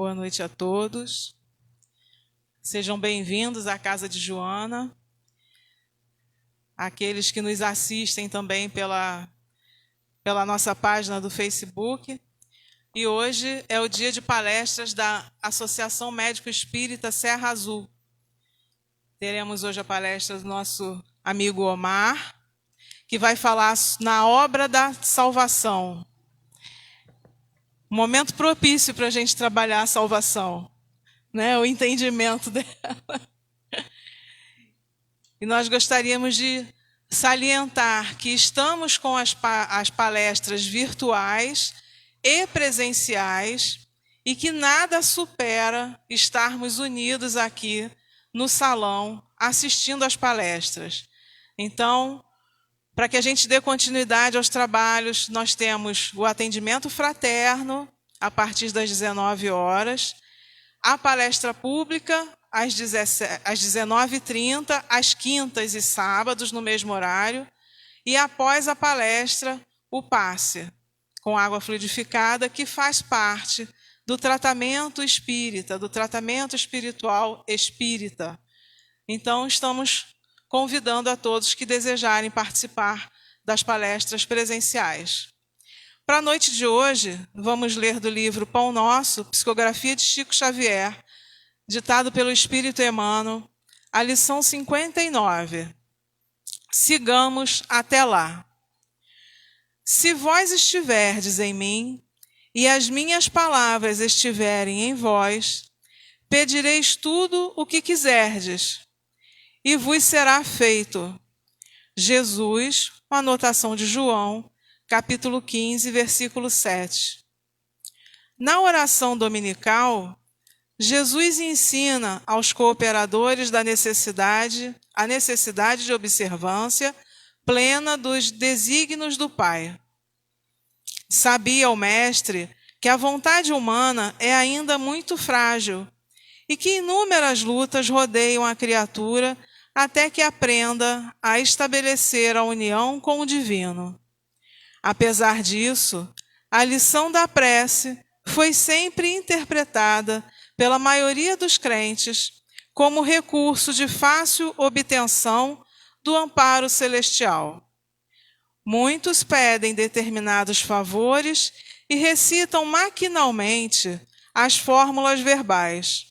Boa noite a todos. Sejam bem-vindos à Casa de Joana. Aqueles que nos assistem também pela nossa página do Facebook. E hoje é o dia de palestras da Associação Médico Espírita Serra Azul. Teremos hoje a palestra do nosso amigo Omar, que vai falar na obra da salvação. Um momento propício para a gente trabalhar a salvação, né? O entendimento dela. E nós gostaríamos de salientar que estamos com as palestras virtuais e presenciais e que nada supera estarmos unidos aqui no salão assistindo às palestras. Então, para que a gente dê continuidade aos trabalhos, nós temos o atendimento fraterno a partir das 19 horas, a palestra pública às 19h30, às quintas e sábados, no mesmo horário, e após a palestra, o passe com água fluidificada, que faz parte do tratamento espírita, do tratamento espiritual espírita. Então, estamos convidando a todos que desejarem participar das palestras presenciais. Para a noite de hoje, vamos ler do livro Pão Nosso, Psicografia de Chico Xavier, ditado pelo Espírito Emmanuel, a lição 59. Sigamos até lá. Se vós estiverdes em mim, e as minhas palavras estiverem em vós, pedireis tudo o que quiserdes, e vos será feito. Jesus, uma anotação de João, capítulo 15, versículo 7. Na oração dominical, Jesus ensina aos cooperadores a necessidade de observância plena dos desígnios do Pai. Sabia o Mestre que a vontade humana é ainda muito frágil e que inúmeras lutas rodeiam a criatura até que aprenda a estabelecer a união com o divino. Apesar disso, a lição da prece foi sempre interpretada pela maioria dos crentes como recurso de fácil obtenção do amparo celestial. Muitos pedem determinados favores e recitam maquinalmente as fórmulas verbais.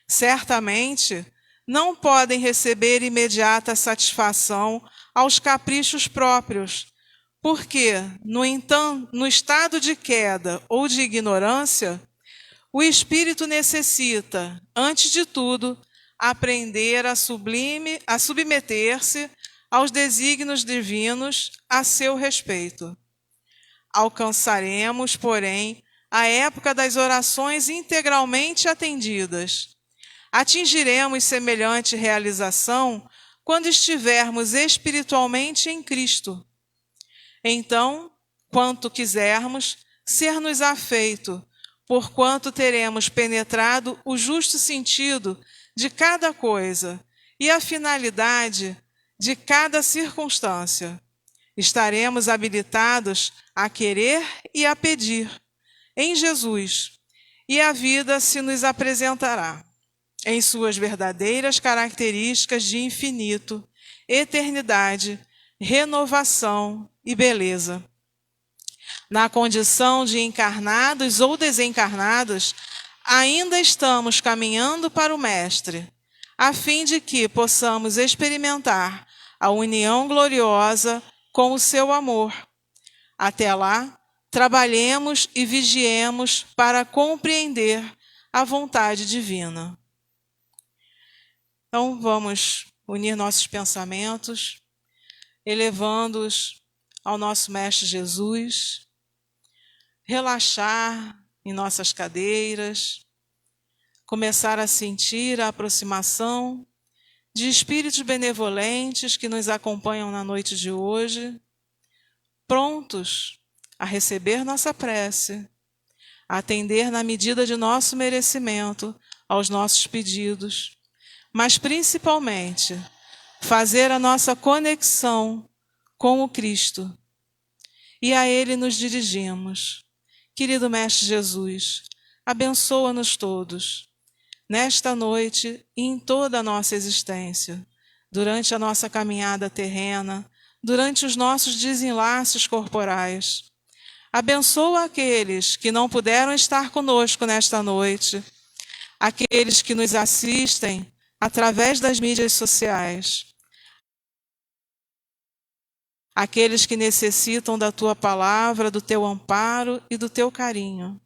Certamente, não podem receber imediata satisfação aos caprichos próprios, porque, no estado de queda ou de ignorância, o espírito necessita, antes de tudo, aprender a submeter-se aos desígnios divinos a seu respeito. Alcançaremos, porém, a época das orações integralmente atendidas. Atingiremos semelhante realização quando estivermos espiritualmente em Cristo. Então, quanto quisermos, ser-nos afeito, porquanto teremos penetrado o justo sentido de cada coisa e a finalidade de cada circunstância. Estaremos habilitados a querer e a pedir em Jesus, e a vida se nos apresentará em suas verdadeiras características de infinito, eternidade, renovação e beleza. Na condição de encarnados ou desencarnados, ainda estamos caminhando para o Mestre, a fim de que possamos experimentar a união gloriosa com o seu amor. Até lá, trabalhemos e vigiemos para compreender a vontade divina. Então, vamos unir nossos pensamentos, elevando-os ao nosso Mestre Jesus, relaxar em nossas cadeiras, começar a sentir a aproximação de espíritos benevolentes que nos acompanham na noite de hoje, prontos a receber nossa prece, a atender na medida de nosso merecimento aos nossos pedidos, mas principalmente fazer a nossa conexão com o Cristo. E a Ele nos dirigimos. Querido Mestre Jesus, abençoa-nos todos, nesta noite e em toda a nossa existência, durante a nossa caminhada terrena, durante os nossos desenlaces corporais. Abençoa aqueles que não puderam estar conosco nesta noite, aqueles que nos assistem através das mídias sociais, aqueles que necessitam da Tua palavra, do Teu amparo e do Teu carinho.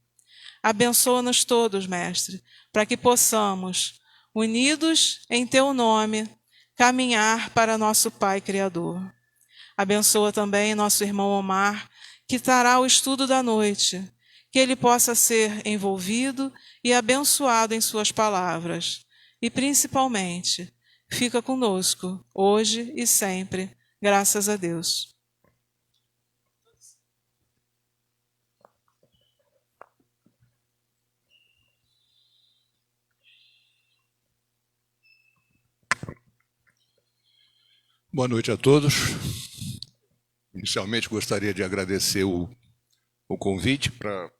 Abençoa-nos todos, Mestre, para que possamos, unidos em Teu nome, caminhar para nosso Pai Criador. Abençoa também nosso irmão Omar, que trará o estudo da noite, que ele possa ser envolvido e abençoado em suas palavras. E, principalmente, fica conosco, hoje e sempre, graças a Deus. Boa noite a todos. Inicialmente gostaria de agradecer o convite para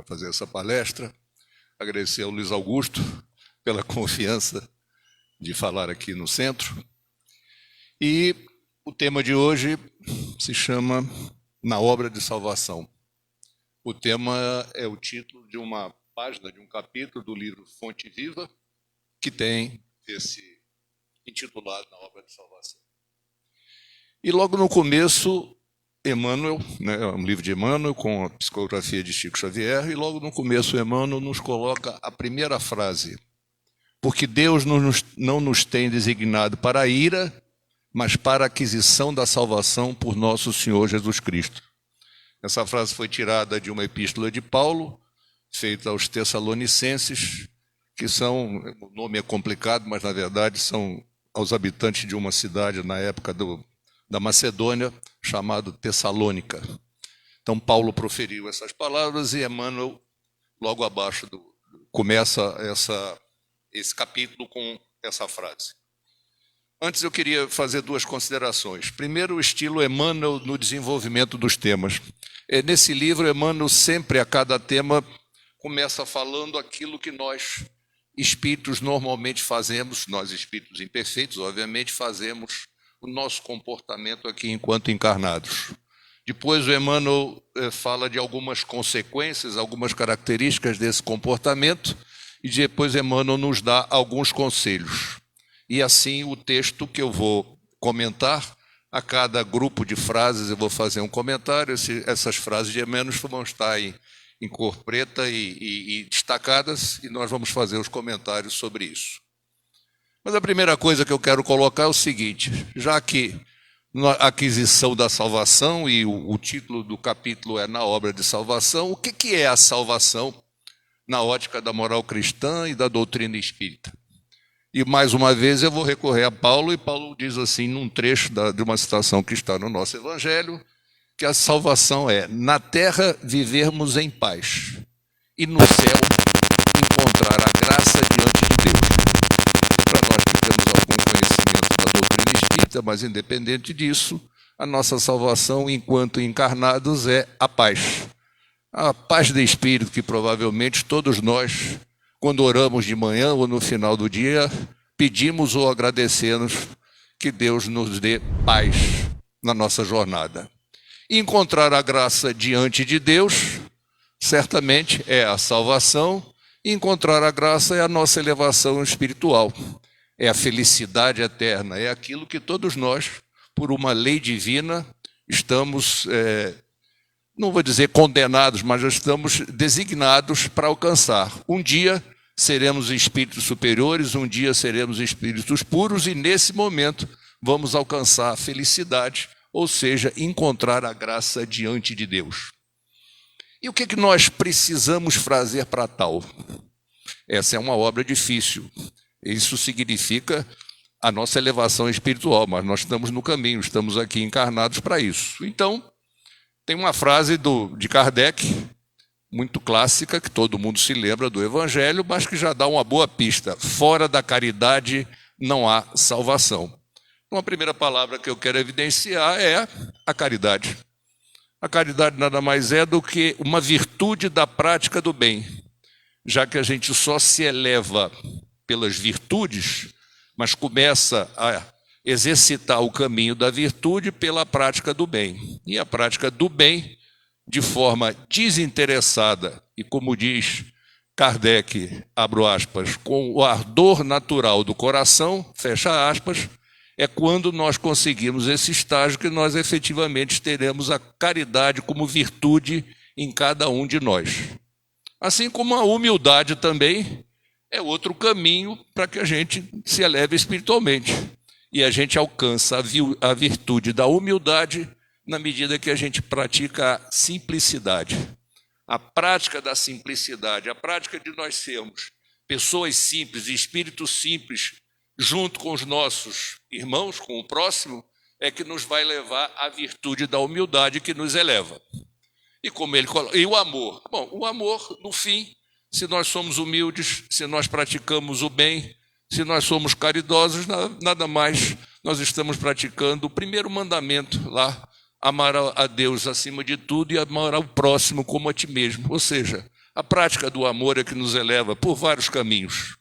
fazer essa palestra, agradecer ao Luiz Augusto pela confiança de falar aqui no centro. E o tema de hoje se chama Na Obra de Salvação. O tema é o título de uma página, de um capítulo do livro Fonte Viva, que tem esse intitulado Na Obra de Salvação. E logo no começo, Emmanuel, né, um livro de Emmanuel com a psicografia de Chico Xavier, e logo no começo Emmanuel nos coloca a primeira frase: porque Deus não nos tem designado para a ira, mas para a aquisição da salvação por nosso Senhor Jesus Cristo. Essa frase foi tirada de uma epístola de Paulo, feita aos Tessalonicenses, que são, o nome é complicado, mas na verdade são aos habitantes de uma cidade na época da Macedônia, chamado Tessalônica. Então, Paulo proferiu essas palavras e Emmanuel, logo abaixo, começa esse capítulo com essa frase. Antes, eu queria fazer duas considerações. Primeiro, o estilo Emmanuel no desenvolvimento dos temas. Nesse livro, Emmanuel sempre, a cada tema, começa falando aquilo que nós, espíritos, normalmente fazemos, nós espíritos imperfeitos, obviamente, fazemos o nosso comportamento aqui enquanto encarnados. Depois o Emmanuel fala de algumas consequências, algumas características desse comportamento, e depois Emmanuel nos dá alguns conselhos. E assim o texto que eu vou comentar, a cada grupo de frases eu vou fazer um comentário, essas frases de Emmanuel vão estar em cor preta e destacadas, e nós vamos fazer os comentários sobre isso. Mas a primeira coisa que eu quero colocar é o seguinte: já que na aquisição da salvação, e o título do capítulo é Na Obra de Salvação, o que é a salvação na ótica da moral cristã e da doutrina espírita? E mais uma vez eu vou recorrer a Paulo, e Paulo diz assim, num trecho de uma citação que está no nosso Evangelho, que a salvação é: na terra vivermos em paz, e no céu encontrar a graça diante de Deus. Para nós que temos algum conhecimento da doutrina espírita, mas independente disso, a nossa salvação enquanto encarnados é a paz. A paz de espírito que provavelmente todos nós, quando oramos de manhã ou no final do dia, pedimos ou agradecemos que Deus nos dê paz na nossa jornada. E encontrar a graça diante de Deus, certamente é a salvação. E encontrar a graça é a nossa elevação espiritual, é a felicidade eterna, é aquilo que todos nós, por uma lei divina, estamos, não vou dizer condenados, mas já estamos designados para alcançar. Um dia seremos espíritos superiores, um dia seremos espíritos puros, e nesse momento vamos alcançar a felicidade, ou seja, encontrar a graça diante de Deus. E o que nós precisamos fazer para tal? Essa é uma obra difícil. Isso significa a nossa elevação espiritual, mas nós estamos no caminho, estamos aqui encarnados para isso. Então, tem uma frase de Kardec, muito clássica, que todo mundo se lembra do Evangelho, mas que já dá uma boa pista: fora da caridade não há salvação. Então, a primeira palavra que eu quero evidenciar é a caridade. A caridade nada mais é do que uma virtude da prática do bem. já que a gente só se eleva pelas virtudes, mas começa a exercitar o caminho da virtude pela prática do bem. E a prática do bem, de forma desinteressada, e como diz Kardec, abro aspas, com o ardor natural do coração, fecha aspas, é quando nós conseguimos esse estágio que nós efetivamente teremos a caridade como virtude em cada um de nós. Assim como a humildade também é outro caminho para que a gente se eleve espiritualmente. E a gente alcança a virtude da humildade na medida que a gente pratica a simplicidade. A prática da simplicidade, a prática de nós sermos pessoas simples, espíritos simples, junto com os nossos irmãos, com o próximo, é que nos vai levar à virtude da humildade que nos eleva. E como ele coloca, e o amor? Bom, o amor, no fim, se nós somos humildes, se nós praticamos o bem, se nós somos caridosos, nada mais nós estamos praticando o primeiro mandamento lá, amar a Deus acima de tudo e amar ao próximo como a ti mesmo. Ou seja, a prática do amor é que nos eleva por vários caminhos.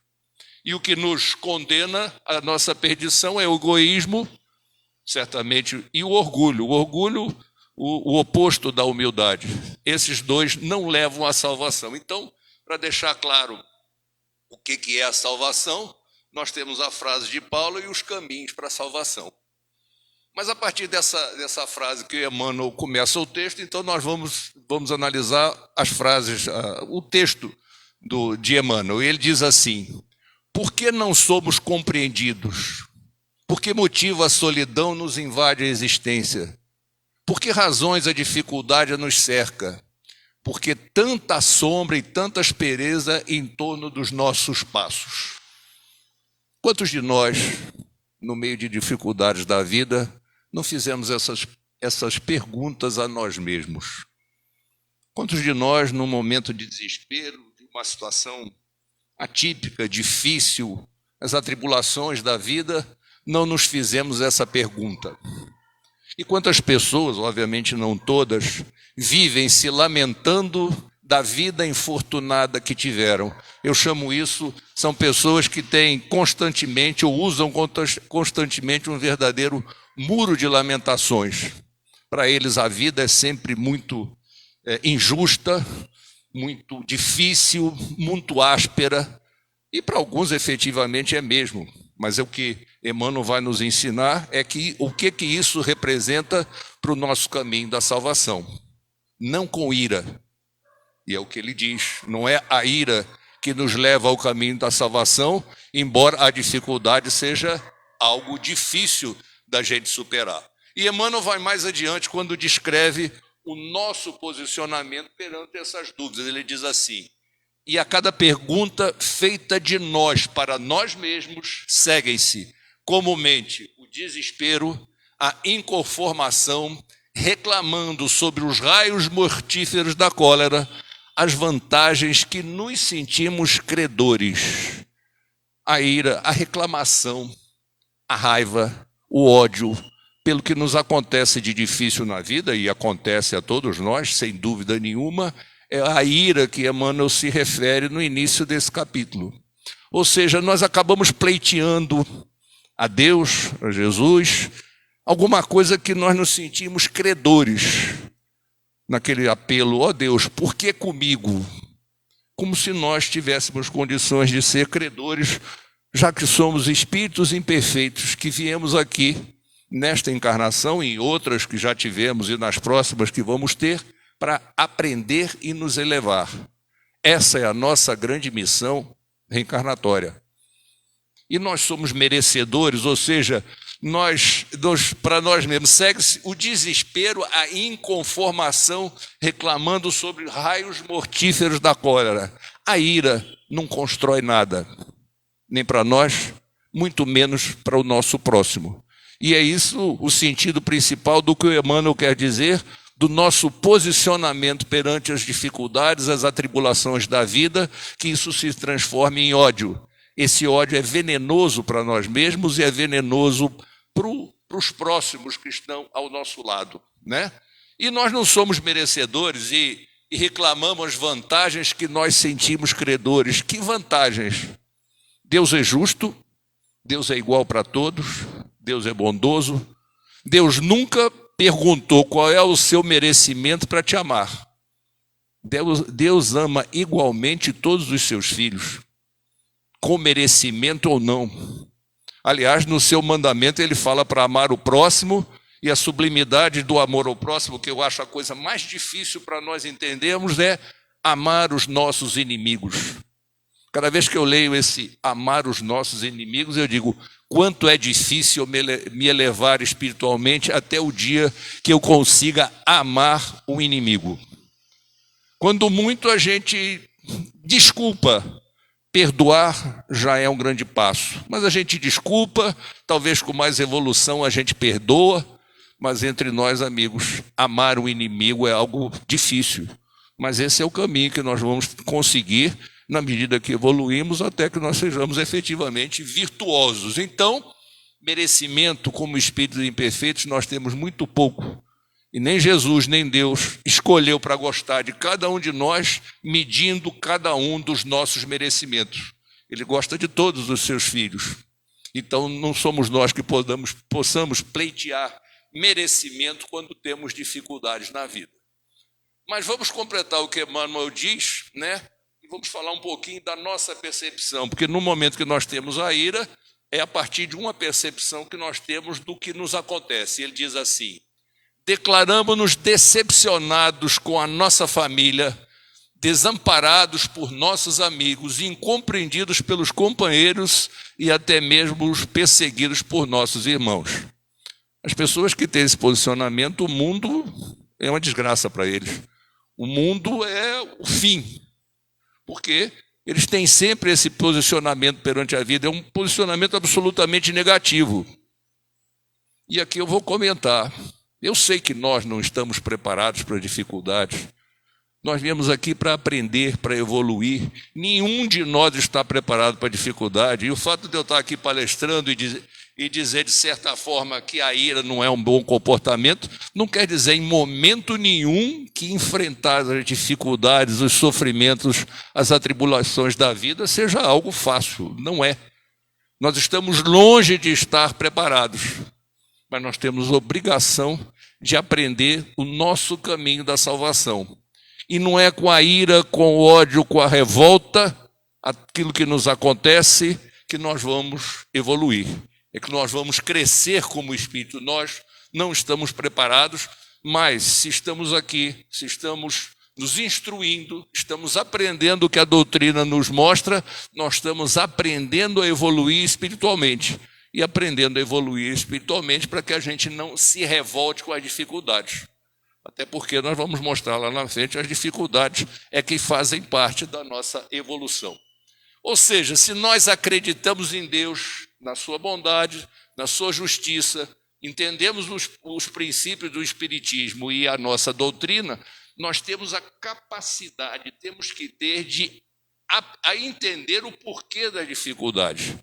E o que nos condena à nossa perdição é o egoísmo, certamente, e o orgulho. O orgulho, o oposto da humildade. Esses dois não levam à salvação. Então, para deixar claro o que é a salvação, nós temos a frase de Paulo e os caminhos para a salvação. Mas a partir dessa frase que Emmanuel começa o texto, então nós vamos analisar as frases, o texto de Emmanuel. Ele diz assim: por que não somos compreendidos? Por que motivo a solidão nos invade a existência? Por que razões a dificuldade nos cerca? Por que tanta sombra e tanta aspereza em torno dos nossos passos? Quantos de nós, no meio de dificuldades da vida, não fizemos essas perguntas a nós mesmos? Quantos de nós, num momento de desespero, de uma situação atípica, difícil, as atribulações da vida, não nos fizemos essa pergunta? E quantas pessoas, obviamente não todas, vivem se lamentando da vida infortunada que tiveram? Eu chamo isso, são pessoas que têm constantemente ou usam constantemente um verdadeiro muro de lamentações. Para eles a vida é sempre muito injusta, muito difícil, muito áspera, e para alguns efetivamente é mesmo. Mas o que Emmanuel vai nos ensinar é que o que isso representa para o nosso caminho da salvação. Não com ira. E é o que ele diz, não é a ira que nos leva ao caminho da salvação, embora a dificuldade seja algo difícil da gente superar. E Emmanuel vai mais adiante quando descreve o nosso posicionamento perante essas dúvidas. Ele diz assim: e a cada pergunta feita de nós para nós mesmos, seguem-se comumente o desespero, a inconformação, reclamando sobre os raios mortíferos da cólera, as vantagens que nos sentimos credores. A ira, a reclamação, a raiva, o ódio, pelo que nos acontece de difícil na vida, e acontece a todos nós, sem dúvida nenhuma, é a ira que Emmanuel se refere no início desse capítulo. Ou seja, nós acabamos pleiteando a Deus, a Jesus, alguma coisa que nós nos sentimos credores. Naquele apelo, ó Deus, por que comigo? Como se nós tivéssemos condições de ser credores, já que somos espíritos imperfeitos que viemos aqui, nesta encarnação e em outras que já tivemos e nas próximas que vamos ter, para aprender e nos elevar. Essa é a nossa grande missão reencarnatória. E nós somos merecedores, ou seja, para nós mesmos, segue-se o desespero, a inconformação, reclamando sobre raios mortíferos da cólera. A ira não constrói nada, nem para nós, muito menos para o nosso próximo. E é isso o sentido principal do que o Emmanuel quer dizer, do nosso posicionamento perante as dificuldades, as atribulações da vida, que isso se transforme em ódio. Esse ódio é venenoso para nós mesmos e é venenoso para os próximos que estão ao nosso lado, né? E nós não somos merecedores, e e reclamamos vantagens que nós sentimos credores. Que vantagens? Deus é justo, Deus é igual para todos, Deus é bondoso. Deus nunca perguntou qual é o seu merecimento para te amar. Deus ama igualmente todos os seus filhos, com merecimento ou não. Aliás, no seu mandamento ele fala para amar o próximo, e a sublimidade do amor ao próximo, que eu acho a coisa mais difícil para nós entendermos, é amar os nossos inimigos. Cada vez que eu leio esse amar os nossos inimigos, eu digo, quanto é difícil me elevar espiritualmente até o dia que eu consiga amar o inimigo. Quando muito a gente desculpa, perdoar já é um grande passo. Mas a gente desculpa, talvez com mais evolução a gente perdoa, mas entre nós, amigos, amar o inimigo é algo difícil. Mas esse é o caminho que nós vamos conseguir na medida que evoluímos, até que nós sejamos efetivamente virtuosos. Então, merecimento como espíritos imperfeitos nós temos muito pouco. E nem Jesus, nem Deus escolheu para gostar de cada um de nós, medindo cada um dos nossos merecimentos. Ele gosta de todos os seus filhos. Então, não somos nós que possamos pleitear merecimento quando temos dificuldades na vida. Mas vamos completar o que Emmanuel diz, né? E vamos falar um pouquinho da nossa percepção, porque no momento que nós temos a ira, é a partir de uma percepção que nós temos do que nos acontece. Ele diz assim: declaramos-nos decepcionados com a nossa família, desamparados por nossos amigos, incompreendidos pelos companheiros e até mesmo perseguidos por nossos irmãos. As pessoas que têm esse posicionamento, o mundo é uma desgraça para eles. O mundo é o fim, porque eles têm sempre esse posicionamento perante a vida, é um posicionamento absolutamente negativo. E aqui eu vou comentar. Eu sei que nós não estamos preparados para dificuldades. Nós viemos aqui para aprender, para evoluir. Nenhum de nós está preparado para dificuldade. E o fato de eu estar aqui palestrando e dizer, de certa forma, que a ira não é um bom comportamento, não quer dizer em momento nenhum que enfrentar as dificuldades, os sofrimentos, as atribulações da vida seja algo fácil. Não é. Nós estamos longe de estar preparados, mas nós temos obrigação de aprender o nosso caminho da salvação. E não é com a ira, com o ódio, com a revolta, aquilo que nos acontece, que nós vamos evoluir. É que nós vamos crescer como espírito. Nós não estamos preparados, mas se estamos aqui, se estamos nos instruindo, estamos aprendendo o que a doutrina nos mostra, nós estamos aprendendo a evoluir espiritualmente. E aprendendo a evoluir espiritualmente para que a gente não se revolte com as dificuldades. Até porque nós vamos mostrar lá na frente, as dificuldades é que fazem parte da nossa evolução. Ou seja, se nós acreditamos em Deus, na sua bondade, na sua justiça, entendemos os princípios do Espiritismo e a nossa doutrina, nós temos a capacidade, temos que ter de a entender o porquê das dificuldades.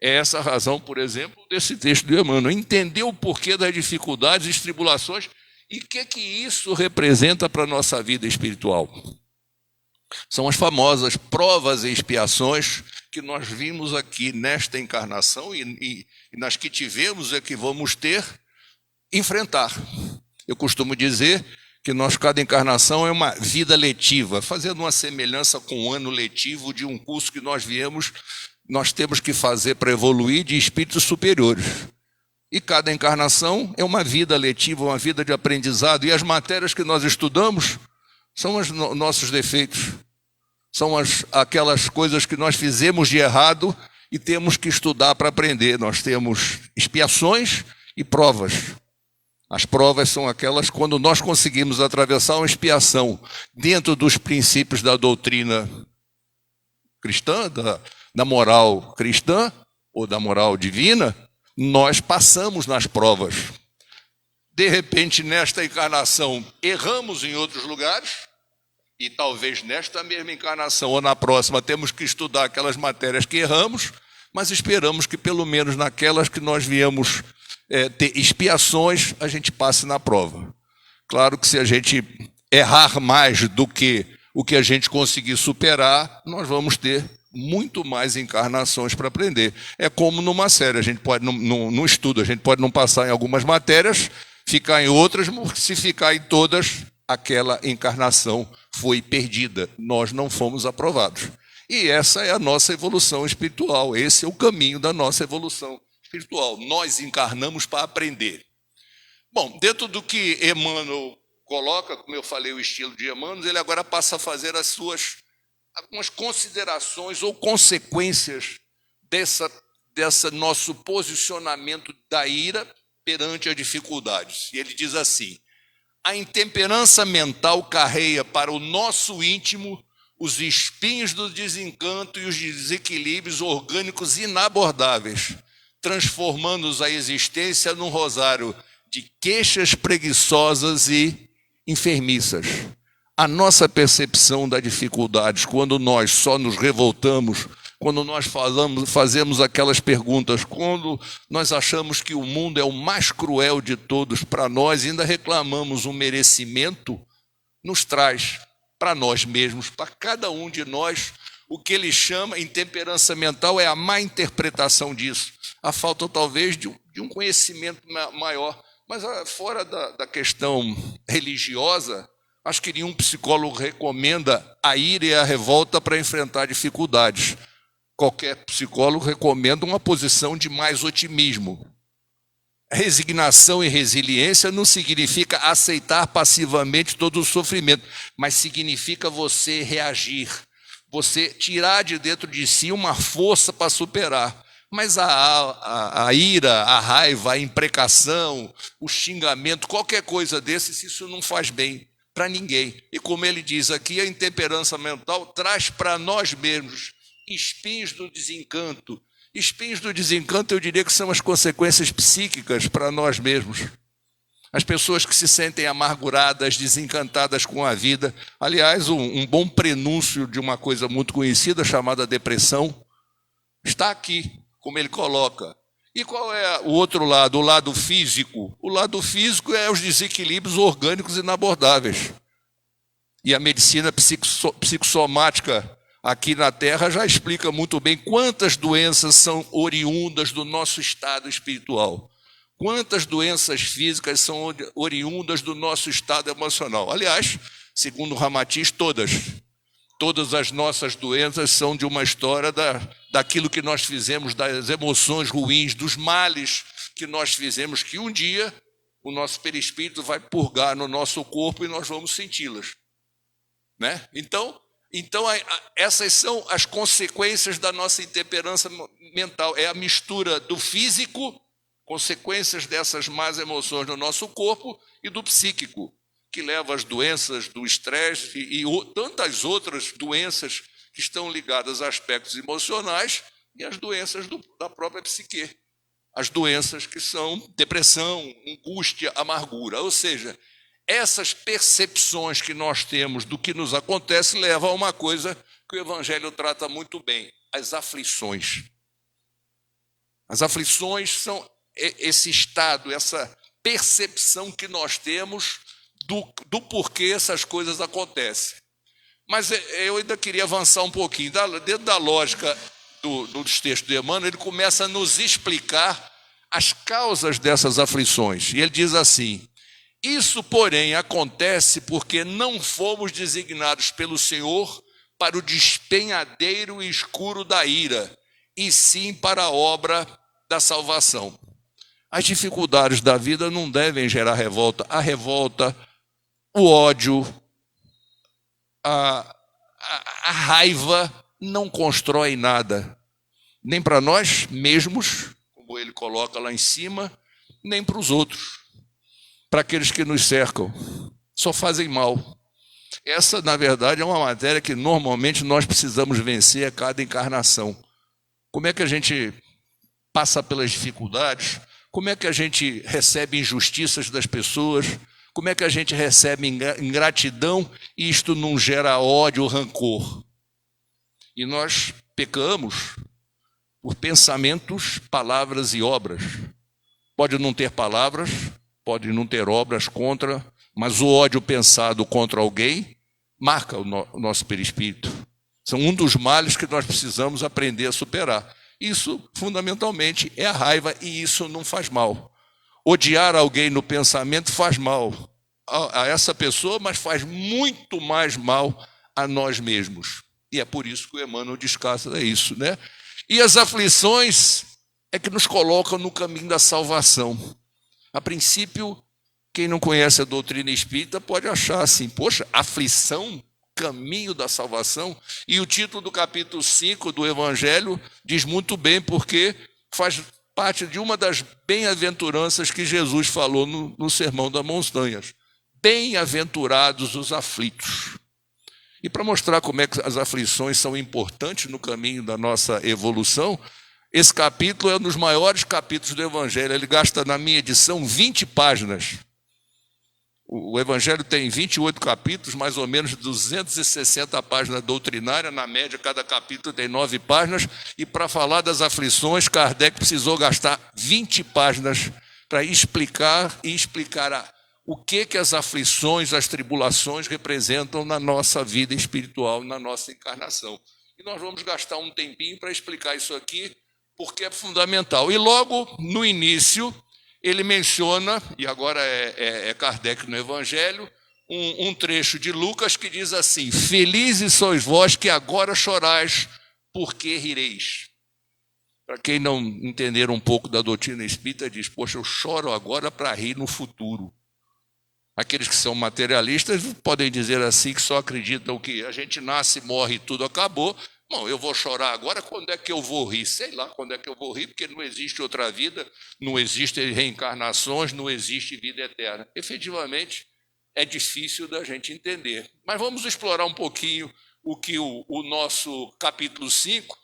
É essa a razão, por exemplo, desse texto do Emmanuel. Entender o porquê das dificuldades e tribulações e o que isso representa para a nossa vida espiritual. São as famosas provas e expiações que nós vimos aqui nesta encarnação e nas que tivemos e que vamos ter, enfrentar. Eu costumo dizer que cada encarnação é uma vida letiva, fazendo uma semelhança com o ano letivo de um curso que nós temos que fazer para evoluir de espíritos superiores. E cada encarnação é uma vida letiva, uma vida de aprendizado. E as matérias que nós estudamos são os nossos defeitos. São aquelas coisas que nós fizemos de errado e temos que estudar para aprender. Nós temos expiações e provas. As provas são aquelas quando nós conseguimos atravessar uma expiação dentro dos princípios da doutrina cristã, da moral cristã ou da moral divina, nós passamos nas provas. De repente, nesta encarnação, erramos em outros lugares, e talvez nesta mesma encarnação ou na próxima temos que estudar aquelas matérias que erramos, mas esperamos que pelo menos naquelas que nós viemos ter expiações, a gente passe na prova. Claro que se a gente errar mais do que o que a gente conseguir superar, nós vamos ter muito mais encarnações para aprender. É como numa série, a gente pode, no estudo, a gente pode não passar em algumas matérias, ficar em outras, se ficar em todas, aquela encarnação foi perdida. Nós não fomos aprovados. E essa é a nossa evolução espiritual, esse é o caminho da nossa evolução espiritual. Nós encarnamos para aprender. Bom, dentro do que Emmanuel coloca, como eu falei, o estilo de Emmanuel, ele agora passa a fazer as suas algumas considerações ou consequências dessa nosso posicionamento da ira perante as dificuldades. E ele diz assim: a intemperança mental carrega para o nosso íntimo os espinhos do desencanto e os desequilíbrios orgânicos inabordáveis, transformando-os a existência num rosário de queixas preguiçosas e enfermiças. A nossa percepção das dificuldades, quando nós só nos revoltamos, quando nós fazemos aquelas perguntas, quando nós achamos que o mundo é o mais cruel de todos para nós e ainda reclamamos um merecimento, nos traz para nós mesmos, para cada um de nós, o que ele chama intemperança mental é a má interpretação disso, a falta talvez de um conhecimento maior. Mas fora da questão religiosa, acho que nenhum psicólogo recomenda a ira e a revolta para enfrentar dificuldades. Qualquer psicólogo recomenda uma posição de mais otimismo. Resignação e resiliência não significa aceitar passivamente todo o sofrimento, mas significa você reagir, você tirar de dentro de si uma força para superar. Mas a ira, a raiva, a imprecação, o xingamento, qualquer coisa desse, se isso não faz bem para ninguém. E como ele diz aqui, a intemperança mental traz para nós mesmos espinhos do desencanto. Espinhos do desencanto, eu diria que são as consequências psíquicas para nós mesmos. As pessoas que se sentem amarguradas, desencantadas com a vida. Aliás, um bom prenúncio de uma coisa muito conhecida chamada depressão está aqui, como ele coloca. E qual é o outro lado, o lado físico? O lado físico é os desequilíbrios orgânicos inabordáveis. E a medicina psicossomática aqui na Terra já explica muito bem quantas doenças são oriundas do nosso estado espiritual. Quantas doenças físicas são oriundas do nosso estado emocional. Aliás, segundo Ramatiz, todas as nossas doenças são de uma história daquilo que nós fizemos, das emoções ruins, dos males que nós fizemos, que um dia o nosso perispírito vai purgar no nosso corpo e nós vamos senti-las. Né? Então, essas são as consequências da nossa intemperança mental. É a mistura do físico, consequências dessas más emoções no nosso corpo, e do psíquico, que leva às doenças do estresse e tantas outras doenças que estão ligadas a aspectos emocionais e as doenças da própria psique. As doenças que são depressão, angústia, amargura. Ou seja, essas percepções que nós temos do que nos acontece levam a uma coisa que o Evangelho trata muito bem, as aflições. As aflições são esse estado, essa percepção que nós temos do porquê essas coisas acontecem. Mas eu ainda queria avançar um pouquinho. Dentro da lógica dos textos de Emmanuel, ele começa a nos explicar as causas dessas aflições. E ele diz assim: isso, porém, acontece porque não fomos designados pelo Senhor para o despenhadeiro escuro da ira, e sim para a obra da salvação. As dificuldades da vida não devem gerar revolta. A revolta, o ódio, a raiva não constrói nada, nem para nós mesmos, como ele coloca lá em cima, nem para os outros, para aqueles que nos cercam, só fazem mal. Essa, na verdade, é uma matéria que normalmente nós precisamos vencer a cada encarnação. Como é que a gente passa pelas dificuldades? Como é que a gente recebe injustiças das pessoas? Como é que a gente recebe ingratidão e isto não gera ódio ou rancor? E nós pecamos por pensamentos, palavras e obras. Pode não ter palavras, pode não ter obras contra, Mas o ódio pensado contra alguém marca o nosso perispírito. São um dos males que nós precisamos aprender a superar. Isso, fundamentalmente, é a raiva, e isso não faz mal. Odiar alguém no pensamento faz mal a essa pessoa, mas faz muito mais mal a nós mesmos. E é por isso que o Emmanuel descasca isso, né? E as aflições é que nos colocam no caminho da salvação. A princípio, quem não conhece a doutrina espírita pode achar assim, poxa, aflição, caminho da salvação. E o título do capítulo 5 do Evangelho diz muito bem, porque faz parte de uma das bem-aventuranças que Jesus falou no Sermão das Montanhas. Bem-aventurados os aflitos. E para mostrar como é que as aflições são importantes no caminho da nossa evolução, esse capítulo é um dos maiores capítulos do Evangelho. Ele gasta, na minha edição, 20 páginas. O Evangelho tem 28 capítulos, mais ou menos 260 páginas doutrinárias. Na média, cada capítulo tem 9 páginas. E para falar das aflições, Kardec precisou gastar 20 páginas para explicar o que as aflições, as tribulações representam na nossa vida espiritual, na nossa encarnação. E nós vamos gastar um tempinho para explicar isso aqui, porque é fundamental. E logo no início, ele menciona, e agora é Kardec no Evangelho, um trecho de Lucas que diz assim: felizes sois vós que agora chorais, porque rireis. Para quem não entender um pouco da doutrina espírita, diz, poxa, eu choro agora para rir no futuro. Aqueles que são materialistas podem dizer assim, que só acreditam que a gente nasce, morre e tudo acabou. Bom, eu vou chorar agora, quando é que eu vou rir? Sei lá quando é que eu vou rir, porque não existe outra vida, não existem reencarnações, não existe vida eterna. Efetivamente, é difícil da gente entender. Mas vamos explorar um pouquinho o que o nosso capítulo 5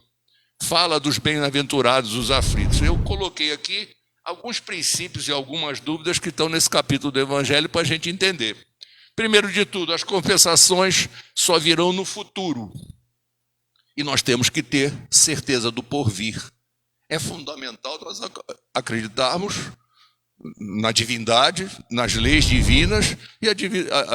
fala dos bem-aventurados, os aflitos. Eu coloquei aqui alguns princípios e algumas dúvidas que estão nesse capítulo do Evangelho para a gente entender. Primeiro de tudo, as compensações só virão no futuro. E nós temos que ter certeza do porvir. É fundamental nós acreditarmos na divindade, nas leis divinas, e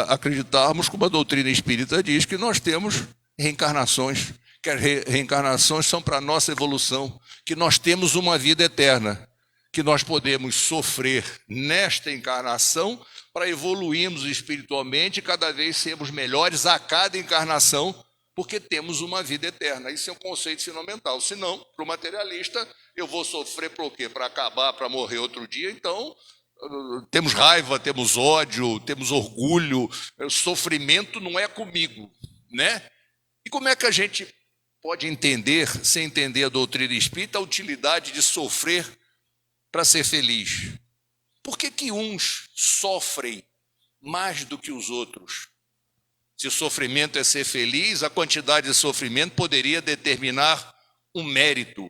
acreditarmos, como a doutrina espírita diz, que nós temos reencarnações, que as reencarnações são para a nossa evolução, que nós temos uma vida eterna, que nós podemos sofrer nesta encarnação para evoluirmos espiritualmente e cada vez sermos melhores a cada encarnação, porque temos uma vida eterna. Isso é um conceito fundamental. Senão, para o materialista, eu vou sofrer por quê? Para acabar, para morrer outro dia. Então, temos raiva, temos ódio, temos orgulho. O sofrimento não é comigo, né? E como é que a gente pode entender, sem entender a doutrina espírita, a utilidade de sofrer para ser feliz? Por que uns sofrem mais do que os outros? Se o sofrimento é ser feliz, a quantidade de sofrimento poderia determinar um mérito.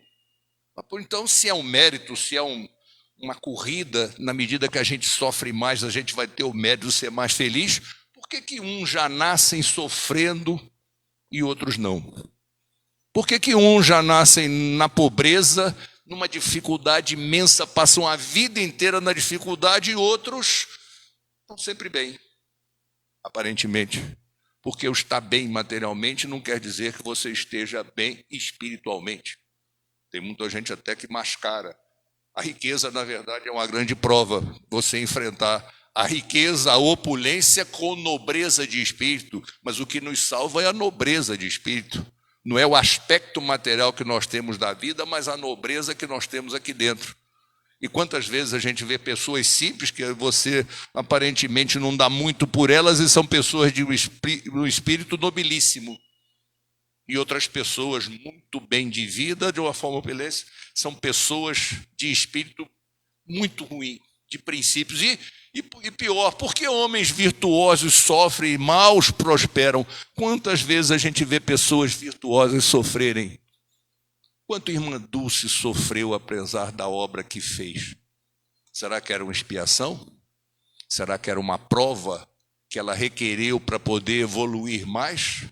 Então, se é um mérito, se é uma corrida, na medida que a gente sofre mais, a gente vai ter o mérito de ser mais feliz, por que uns já nascem sofrendo e outros não? Por que uns já nascem na pobreza, numa dificuldade imensa, passam a vida inteira na dificuldade, e outros estão sempre bem, aparentemente? Porque eu estar bem materialmente não quer dizer que você esteja bem espiritualmente. Tem muita gente até que mascara. A riqueza, na verdade, é uma grande prova. Você enfrentar a riqueza, a opulência com nobreza de espírito. Mas o que nos salva é a nobreza de espírito. Não é o aspecto material que nós temos da vida, mas a nobreza que nós temos aqui dentro. E quantas vezes a gente vê pessoas simples que você aparentemente não dá muito por elas e são pessoas de um espírito nobilíssimo. E outras pessoas muito bem de vida, de uma forma opulência, são pessoas de espírito muito ruim, de princípios. E pior, por que homens virtuosos sofrem e maus prosperam? Quantas vezes a gente vê pessoas virtuosas sofrerem? Quanto irmã Dulce sofreu apesar da obra que fez? Será que era uma expiação? Será que era uma prova que ela requereu para poder evoluir mais?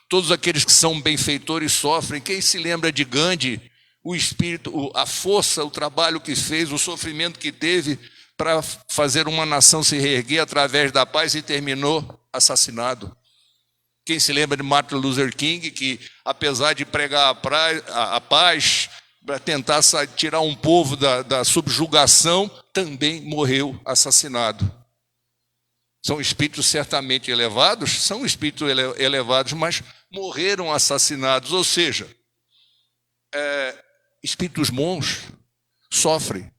Todos aqueles que são benfeitores sofrem. Quem se lembra de Gandhi? O espírito, a força, o trabalho que fez, o sofrimento que teve para fazer uma nação se reerguer através da paz e terminou assassinado. Quem se lembra de Martin Luther King, que apesar de pregar a paz, para tentar tirar um povo da subjugação, também morreu assassinado. São espíritos certamente elevados, mas morreram assassinados. Ou seja, espíritos bons sofrem,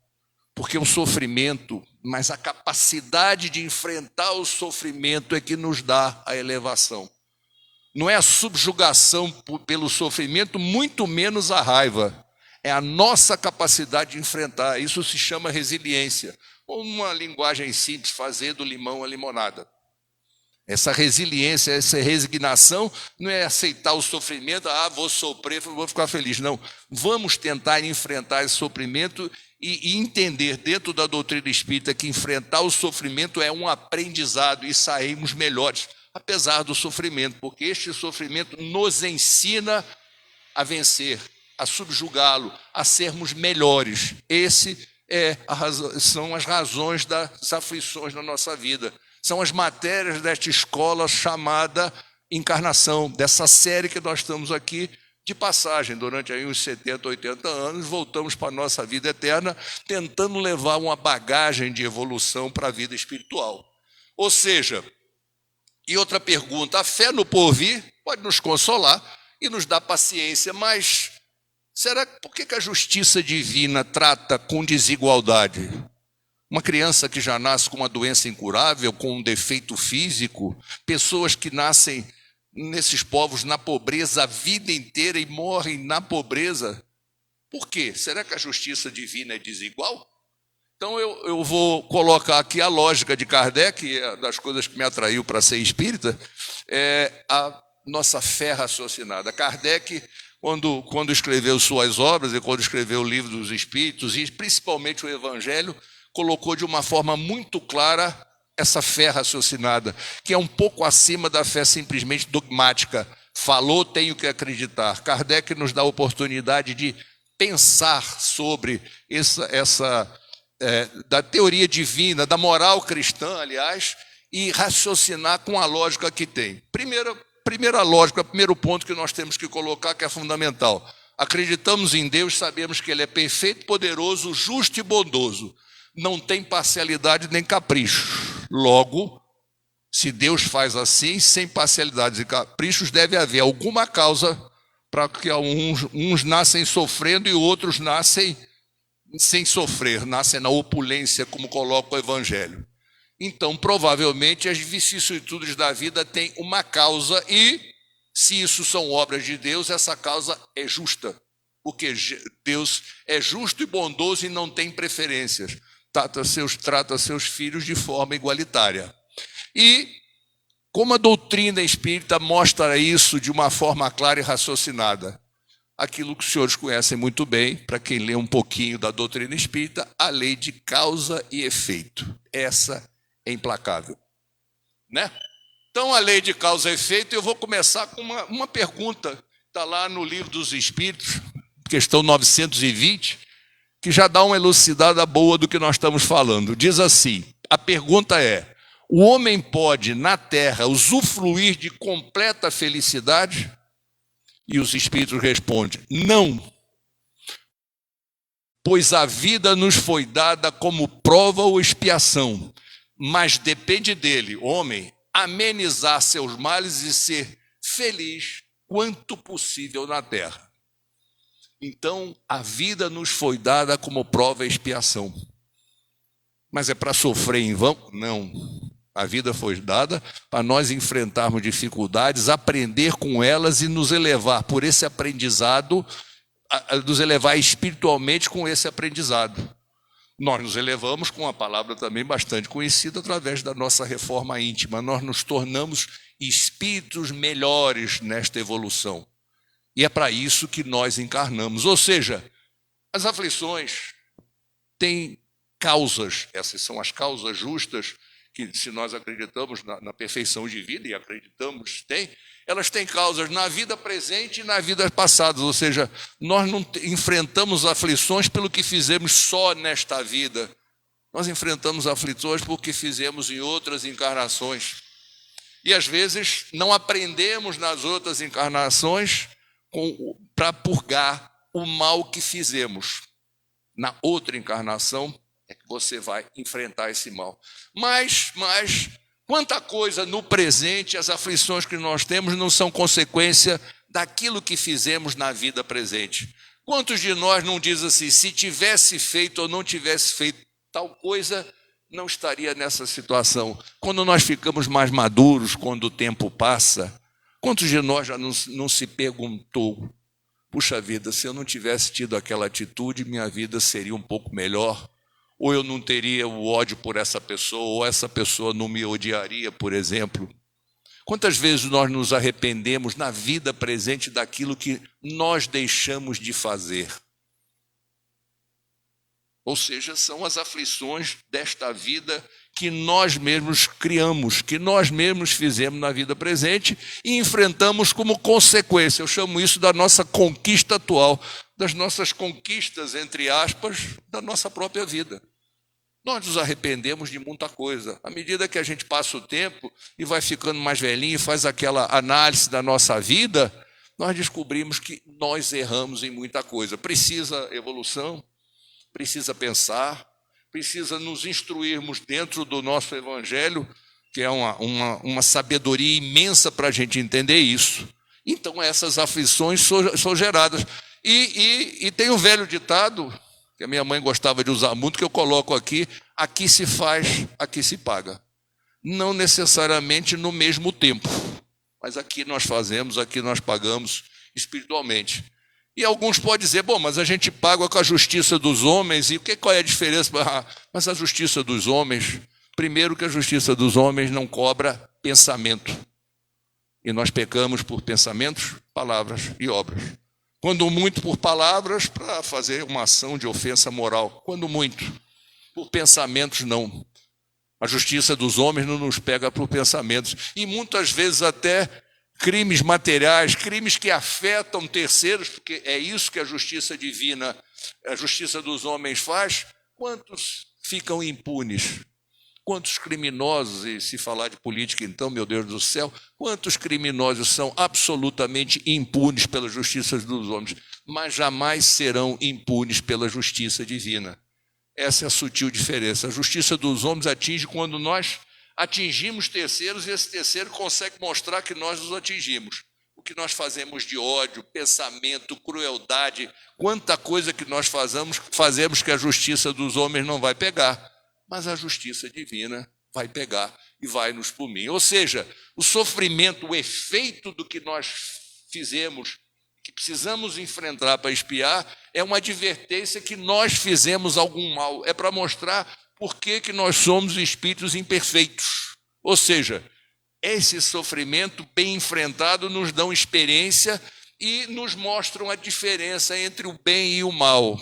porque o sofrimento, mas a capacidade de enfrentar o sofrimento é que nos dá a elevação. Não é a subjugação pelo sofrimento, muito menos a raiva. É a nossa capacidade de enfrentar. Isso se chama resiliência. Ou uma linguagem simples, fazer do limão a limonada. Essa resiliência, essa resignação, não é aceitar o sofrimento, vou sofrer, vou ficar feliz. Não, vamos tentar enfrentar esse sofrimento e entender dentro da doutrina espírita que enfrentar o sofrimento é um aprendizado e sairmos melhores, apesar do sofrimento, porque este sofrimento nos ensina a vencer, a subjugá-lo, a sermos melhores. São as razões das aflições na nossa vida. São as matérias desta escola chamada encarnação, dessa série que nós estamos aqui de passagem. Durante aí uns 70, 80 anos, voltamos para a nossa vida eterna, tentando levar uma bagagem de evolução para a vida espiritual. Ou seja, e outra pergunta, a fé no porvir pode nos consolar e nos dar paciência, mas por que a justiça divina trata com desigualdade? Uma criança que já nasce com uma doença incurável, com um defeito físico, pessoas que nascem nesses povos na pobreza a vida inteira e morrem na pobreza. Por quê? Será que a justiça divina é desigual? Então eu vou colocar aqui a lógica de Kardec, das coisas que me atraiu para ser espírita, é a nossa fé raciocinada. Kardec, quando escreveu suas obras e quando escreveu o Livro dos Espíritos, e principalmente o Evangelho, colocou de uma forma muito clara essa fé raciocinada, que é um pouco acima da fé simplesmente dogmática. Falou, tenho que acreditar. Kardec nos dá a oportunidade de pensar sobre da teoria divina, da moral cristã, aliás, e raciocinar com a lógica que tem. Primeira lógica, primeiro ponto que nós temos que colocar, que é fundamental. Acreditamos em Deus, sabemos que Ele é perfeito, poderoso, justo e bondoso. Não tem parcialidade nem capricho. Logo, se Deus faz assim, sem parcialidades e caprichos, deve haver alguma causa para que uns nascem sofrendo e outros nascem sem sofrer, nascem na opulência, como coloca o Evangelho. Então, provavelmente, as vicissitudes da vida têm uma causa e, se isso são obras de Deus, essa causa é justa, porque Deus é justo e bondoso e não tem preferências. Trata seus filhos de forma igualitária. E, como a doutrina espírita mostra isso de uma forma clara e raciocinada, aquilo que os senhores conhecem muito bem, para quem lê um pouquinho da doutrina espírita, a lei de causa e efeito. Essa é implacável, né? Então, a lei de causa e efeito, eu vou começar com uma pergunta, está lá no Livro dos Espíritos, questão 920, que já dá uma elucidada boa do que nós estamos falando. Diz assim, a pergunta é, o homem pode, na Terra, usufruir de completa felicidade? E os Espíritos respondem, não, pois a vida nos foi dada como prova ou expiação, mas depende dele, homem, amenizar seus males e ser feliz quanto possível na Terra. Então, a vida nos foi dada como prova e expiação. Mas é para sofrer em vão? Não. A vida foi dada para nós enfrentarmos dificuldades, aprender com elas e nos elevar por esse aprendizado, nos elevar espiritualmente com esse aprendizado. Nós nos elevamos com uma palavra também bastante conhecida através da nossa reforma íntima. Nós nos tornamos espíritos melhores nesta evolução. E é para isso que nós encarnamos. Ou seja, as aflições têm causas, essas são as causas justas, que se nós acreditamos na perfeição divina, e acreditamos, elas têm causas na vida presente e na vida passada. Ou seja, nós não enfrentamos aflições pelo que fizemos só nesta vida. Nós enfrentamos aflições porque fizemos em outras encarnações. E às vezes não aprendemos nas outras encarnações para purgar o mal que fizemos. Na outra encarnação é que você vai enfrentar esse mal. Mas quanta coisa no presente, as aflições que nós temos não são consequência daquilo que fizemos na vida presente. Quantos de nós não diz assim, se tivesse feito ou não tivesse feito tal coisa, não estaria nessa situação? Quando nós ficamos mais maduros, quando o tempo passa, quantos de nós já não se perguntou, puxa vida, se eu não tivesse tido aquela atitude, minha vida seria um pouco melhor? Ou eu não teria o ódio por essa pessoa, ou essa pessoa não me odiaria, por exemplo? Quantas vezes nós nos arrependemos na vida presente daquilo que nós deixamos de fazer? Ou seja, são as aflições desta vida que nós mesmos criamos, que nós mesmos fizemos na vida presente e enfrentamos como consequência. Eu chamo isso da nossa conquista atual, das nossas conquistas, entre aspas, da nossa própria vida. Nós nos arrependemos de muita coisa. À medida que a gente passa o tempo e vai ficando mais velhinho e faz aquela análise da nossa vida, nós descobrimos que nós erramos em muita coisa. Precisa evolução, precisa pensar, precisa nos instruirmos dentro do nosso evangelho, que é uma sabedoria imensa para a gente entender isso. Então essas aflições são geradas. E tem um velho ditado, que a minha mãe gostava de usar muito, que eu coloco aqui: aqui se faz, aqui se paga. Não necessariamente no mesmo tempo, mas aqui nós fazemos, aqui nós pagamos espiritualmente. E alguns podem dizer, bom, mas a gente paga com a justiça dos homens, e qual é a diferença? Mas a justiça dos homens, primeiro que a justiça dos homens não cobra pensamento. E nós pecamos por pensamentos, palavras e obras. Quando muito por palavras, para fazer uma ação de ofensa moral. Quando muito por pensamentos, não. A justiça dos homens não nos pega por pensamentos. E muitas vezes até crimes materiais, crimes que afetam terceiros, porque é isso que a justiça divina, a justiça dos homens faz. Quantos ficam impunes? Quantos criminosos, e se falar de política então, meu Deus do céu, quantos criminosos são absolutamente impunes pela justiça dos homens, mas jamais serão impunes pela justiça divina. Essa é a sutil diferença. A justiça dos homens atinge quando nós atingimos terceiros e esse terceiro consegue mostrar que nós os atingimos. O que nós fazemos de ódio, pensamento, crueldade, quanta coisa que nós fazemos que a justiça dos homens não vai pegar. Mas a justiça divina vai pegar e vai nos punir. Ou seja, o sofrimento, o efeito do que nós fizemos, que precisamos enfrentar para expiar, é uma advertência que nós fizemos algum mal. É para mostrar por que nós somos espíritos imperfeitos. Ou seja, esse sofrimento bem enfrentado nos dão experiência e nos mostram a diferença entre o bem e o mal.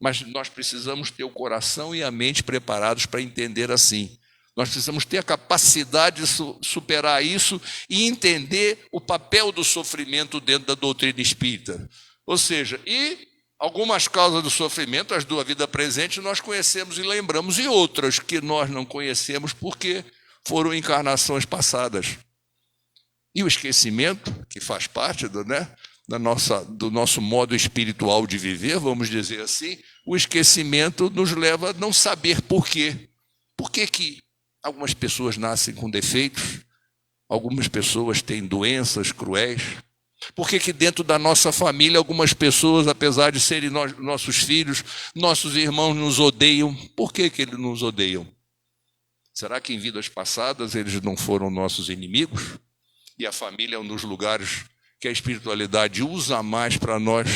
Mas nós precisamos ter o coração e a mente preparados para entender assim. Nós precisamos ter a capacidade de superar isso e entender o papel do sofrimento dentro da doutrina espírita. Ou seja, e algumas causas do sofrimento, as da vida presente, nós conhecemos e lembramos, e outras que nós não conhecemos porque foram encarnações passadas. E o esquecimento, que faz parte do nosso modo espiritual de viver, vamos dizer assim, o esquecimento nos leva a não saber por quê. Por que algumas pessoas nascem com defeitos, algumas pessoas têm doenças cruéis? Por que dentro da nossa família algumas pessoas, apesar de serem nossos filhos, nossos irmãos nos odeiam? Por que eles nos odeiam? Será que em vidas passadas eles não foram nossos inimigos? E a família é um dos lugares que a espiritualidade usa mais para nós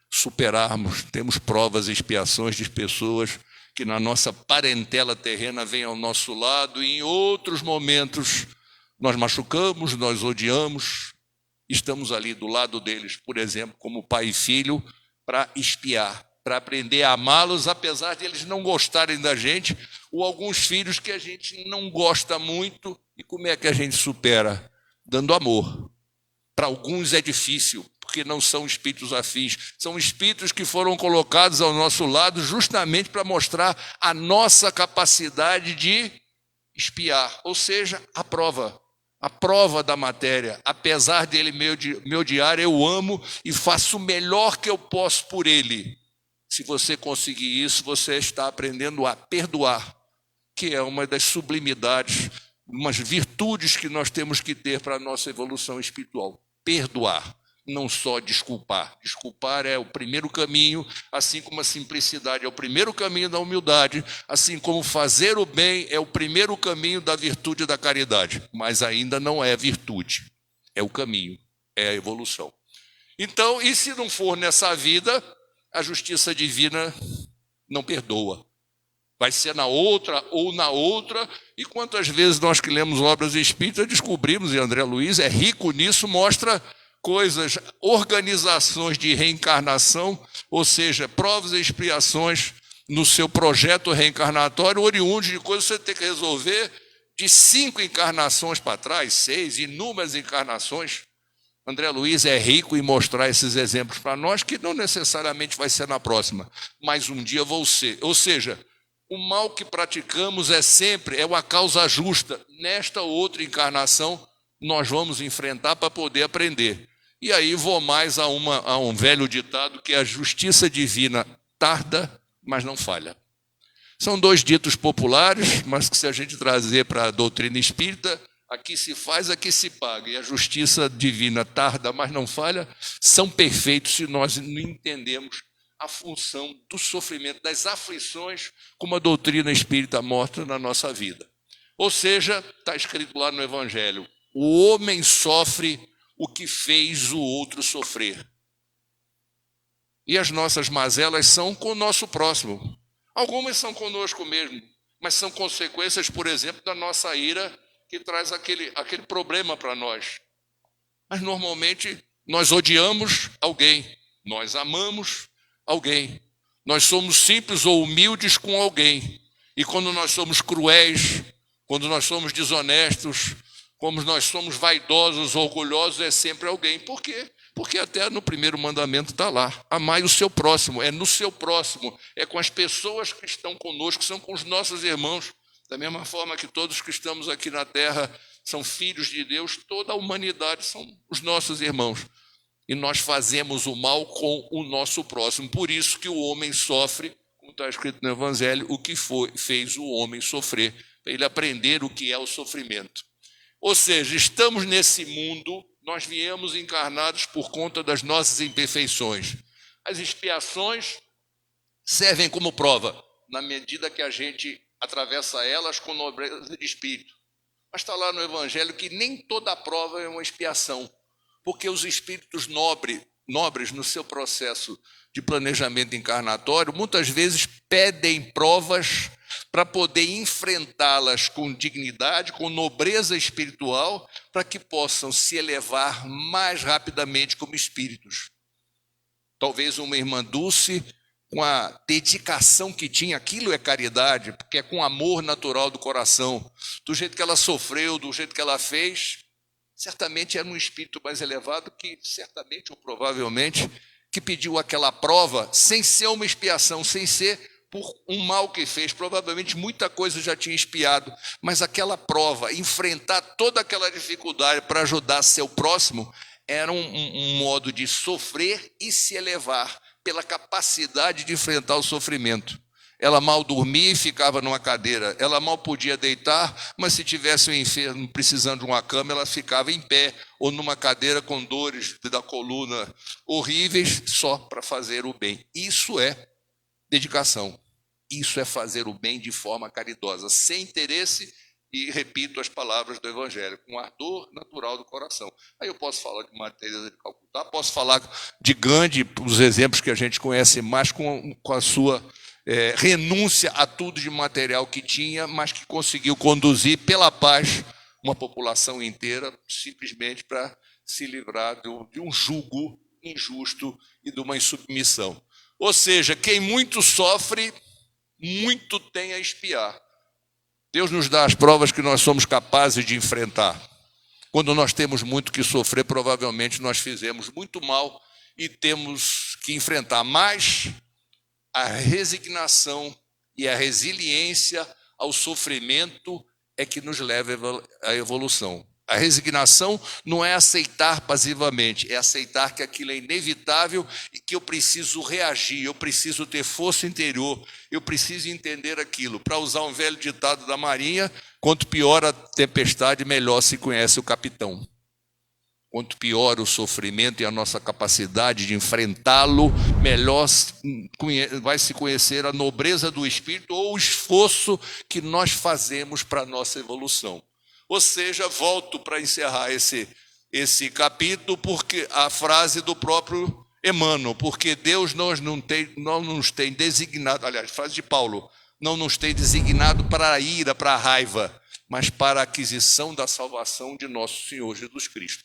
superarmos. Temos provas e expiações de pessoas que na nossa parentela terrena vêm ao nosso lado e em outros momentos nós machucamos, nós odiamos. Estamos ali do lado deles, por exemplo, como pai e filho, para expiar, para aprender a amá-los, apesar de eles não gostarem da gente, ou alguns filhos que a gente não gosta muito. E como é que a gente supera? Dando amor. Para alguns é difícil, porque não são espíritos afins, são espíritos que foram colocados ao nosso lado justamente para mostrar a nossa capacidade de espiar, ou seja, a prova da matéria. Apesar dele me odiar, eu amo e faço o melhor que eu posso por ele. Se você conseguir isso, você está aprendendo a perdoar, que é uma das sublimidades, umas virtudes que nós temos que ter para a nossa evolução espiritual. Perdoar, não só desculpar. Desculpar é o primeiro caminho, assim como a simplicidade é o primeiro caminho da humildade, assim como fazer o bem é o primeiro caminho da virtude e da caridade, mas ainda não é virtude, é o caminho, é a evolução. Então, e se não for nessa vida, a justiça divina não perdoa. Vai ser na outra ou na outra. E quantas vezes nós que lemos obras espíritas descobrimos, e André Luiz é rico nisso, mostra coisas, organizações de reencarnação, ou seja, provas e expiações no seu projeto reencarnatório, oriundos de coisas que você tem que resolver de 5 encarnações para trás, 6, inúmeras encarnações. André Luiz é rico em mostrar esses exemplos para nós, que não necessariamente vai ser na próxima, mas um dia vão ser. Ou seja, o mal que praticamos é uma causa justa. Nesta outra encarnação, nós vamos enfrentar para poder aprender. E aí vou mais a um velho ditado, que é a justiça divina tarda, mas não falha. São 2 ditos populares, mas que se a gente trazer para a doutrina espírita, aqui se faz, aqui se paga. E a justiça divina tarda, mas não falha, são perfeitos se nós não entendemos a função do sofrimento, das aflições, como a doutrina espírita mostra na nossa vida. Ou seja, está escrito lá no Evangelho, o homem sofre o que fez o outro sofrer. E as nossas mazelas são com o nosso próximo. Algumas são conosco mesmo, mas são consequências, por exemplo, da nossa ira, que traz aquele problema para nós. Mas normalmente nós odiamos alguém, nós amamos alguém, nós somos simples ou humildes com alguém. E quando nós somos cruéis, quando nós somos desonestos, como nós somos vaidosos, orgulhosos, é sempre alguém. Por quê? Porque até no primeiro mandamento está lá, amai o seu próximo, é no seu próximo, é com as pessoas que estão conosco, são com os nossos irmãos. Da mesma forma que todos que estamos aqui na Terra são filhos de Deus, toda a humanidade são os nossos irmãos. E nós fazemos o mal com o nosso próximo. Por isso que o homem sofre, como está escrito no Evangelho, o que fez o homem sofrer, para ele aprender o que é o sofrimento. Ou seja, estamos nesse mundo, nós viemos encarnados por conta das nossas imperfeições. As expiações servem como prova, na medida que a gente atravessa elas com nobreza de espírito. Mas está lá no Evangelho que nem toda prova é uma expiação, porque os espíritos nobres no seu processo de planejamento encarnatório, muitas vezes pedem provas para poder enfrentá-las com dignidade, com nobreza espiritual, para que possam se elevar mais rapidamente como espíritos. Talvez uma irmã Dulce, com a dedicação que tinha, aquilo é caridade, porque é com amor natural do coração, do jeito que ela sofreu, do jeito que ela fez, certamente era um espírito mais elevado que, certamente ou provavelmente, que pediu aquela prova sem ser uma expiação, sem ser por um mal que fez, provavelmente muita coisa já tinha expiado, mas aquela prova, enfrentar toda aquela dificuldade para ajudar seu próximo, era um modo de sofrer e se elevar pela capacidade de enfrentar o sofrimento. Ela mal dormia e ficava numa cadeira, ela mal podia deitar, mas se tivesse um enfermo precisando de uma cama, ela ficava em pé, ou numa cadeira com dores da coluna horríveis, só para fazer o bem. Isso é dedicação, isso é fazer o bem de forma caridosa, sem interesse, e repito as palavras do Evangelho, com ardor natural do coração. Aí eu posso falar de Maria Teresa de Calcutá, posso falar de Gandhi, os exemplos que a gente conhece mais com a sua renúncia a tudo de material que tinha, mas que conseguiu conduzir pela paz uma população inteira, simplesmente para se livrar de um jugo injusto e de uma insubmissão. Ou seja, quem muito sofre, muito tem a expiar. Deus nos dá as provas que nós somos capazes de enfrentar. Quando nós temos muito que sofrer, provavelmente nós fizemos muito mal e temos que enfrentar. Mas a resignação e a resiliência ao sofrimento é que nos leva à evolução. A resignação não é aceitar passivamente, é aceitar que aquilo é inevitável e que eu preciso reagir, eu preciso ter força interior, eu preciso entender aquilo. Para usar um velho ditado da Marinha, quanto pior a tempestade, melhor se conhece o capitão. Quanto pior o sofrimento e a nossa capacidade de enfrentá-lo, melhor vai se conhecer a nobreza do espírito ou o esforço que nós fazemos para a nossa evolução. Ou seja, volto para encerrar esse capítulo, porque a frase do próprio Emmanuel, porque Deus não nos tem designado, aliás, frase de Paulo, não nos tem designado para a ira, para a raiva, mas para a aquisição da salvação de nosso Senhor Jesus Cristo.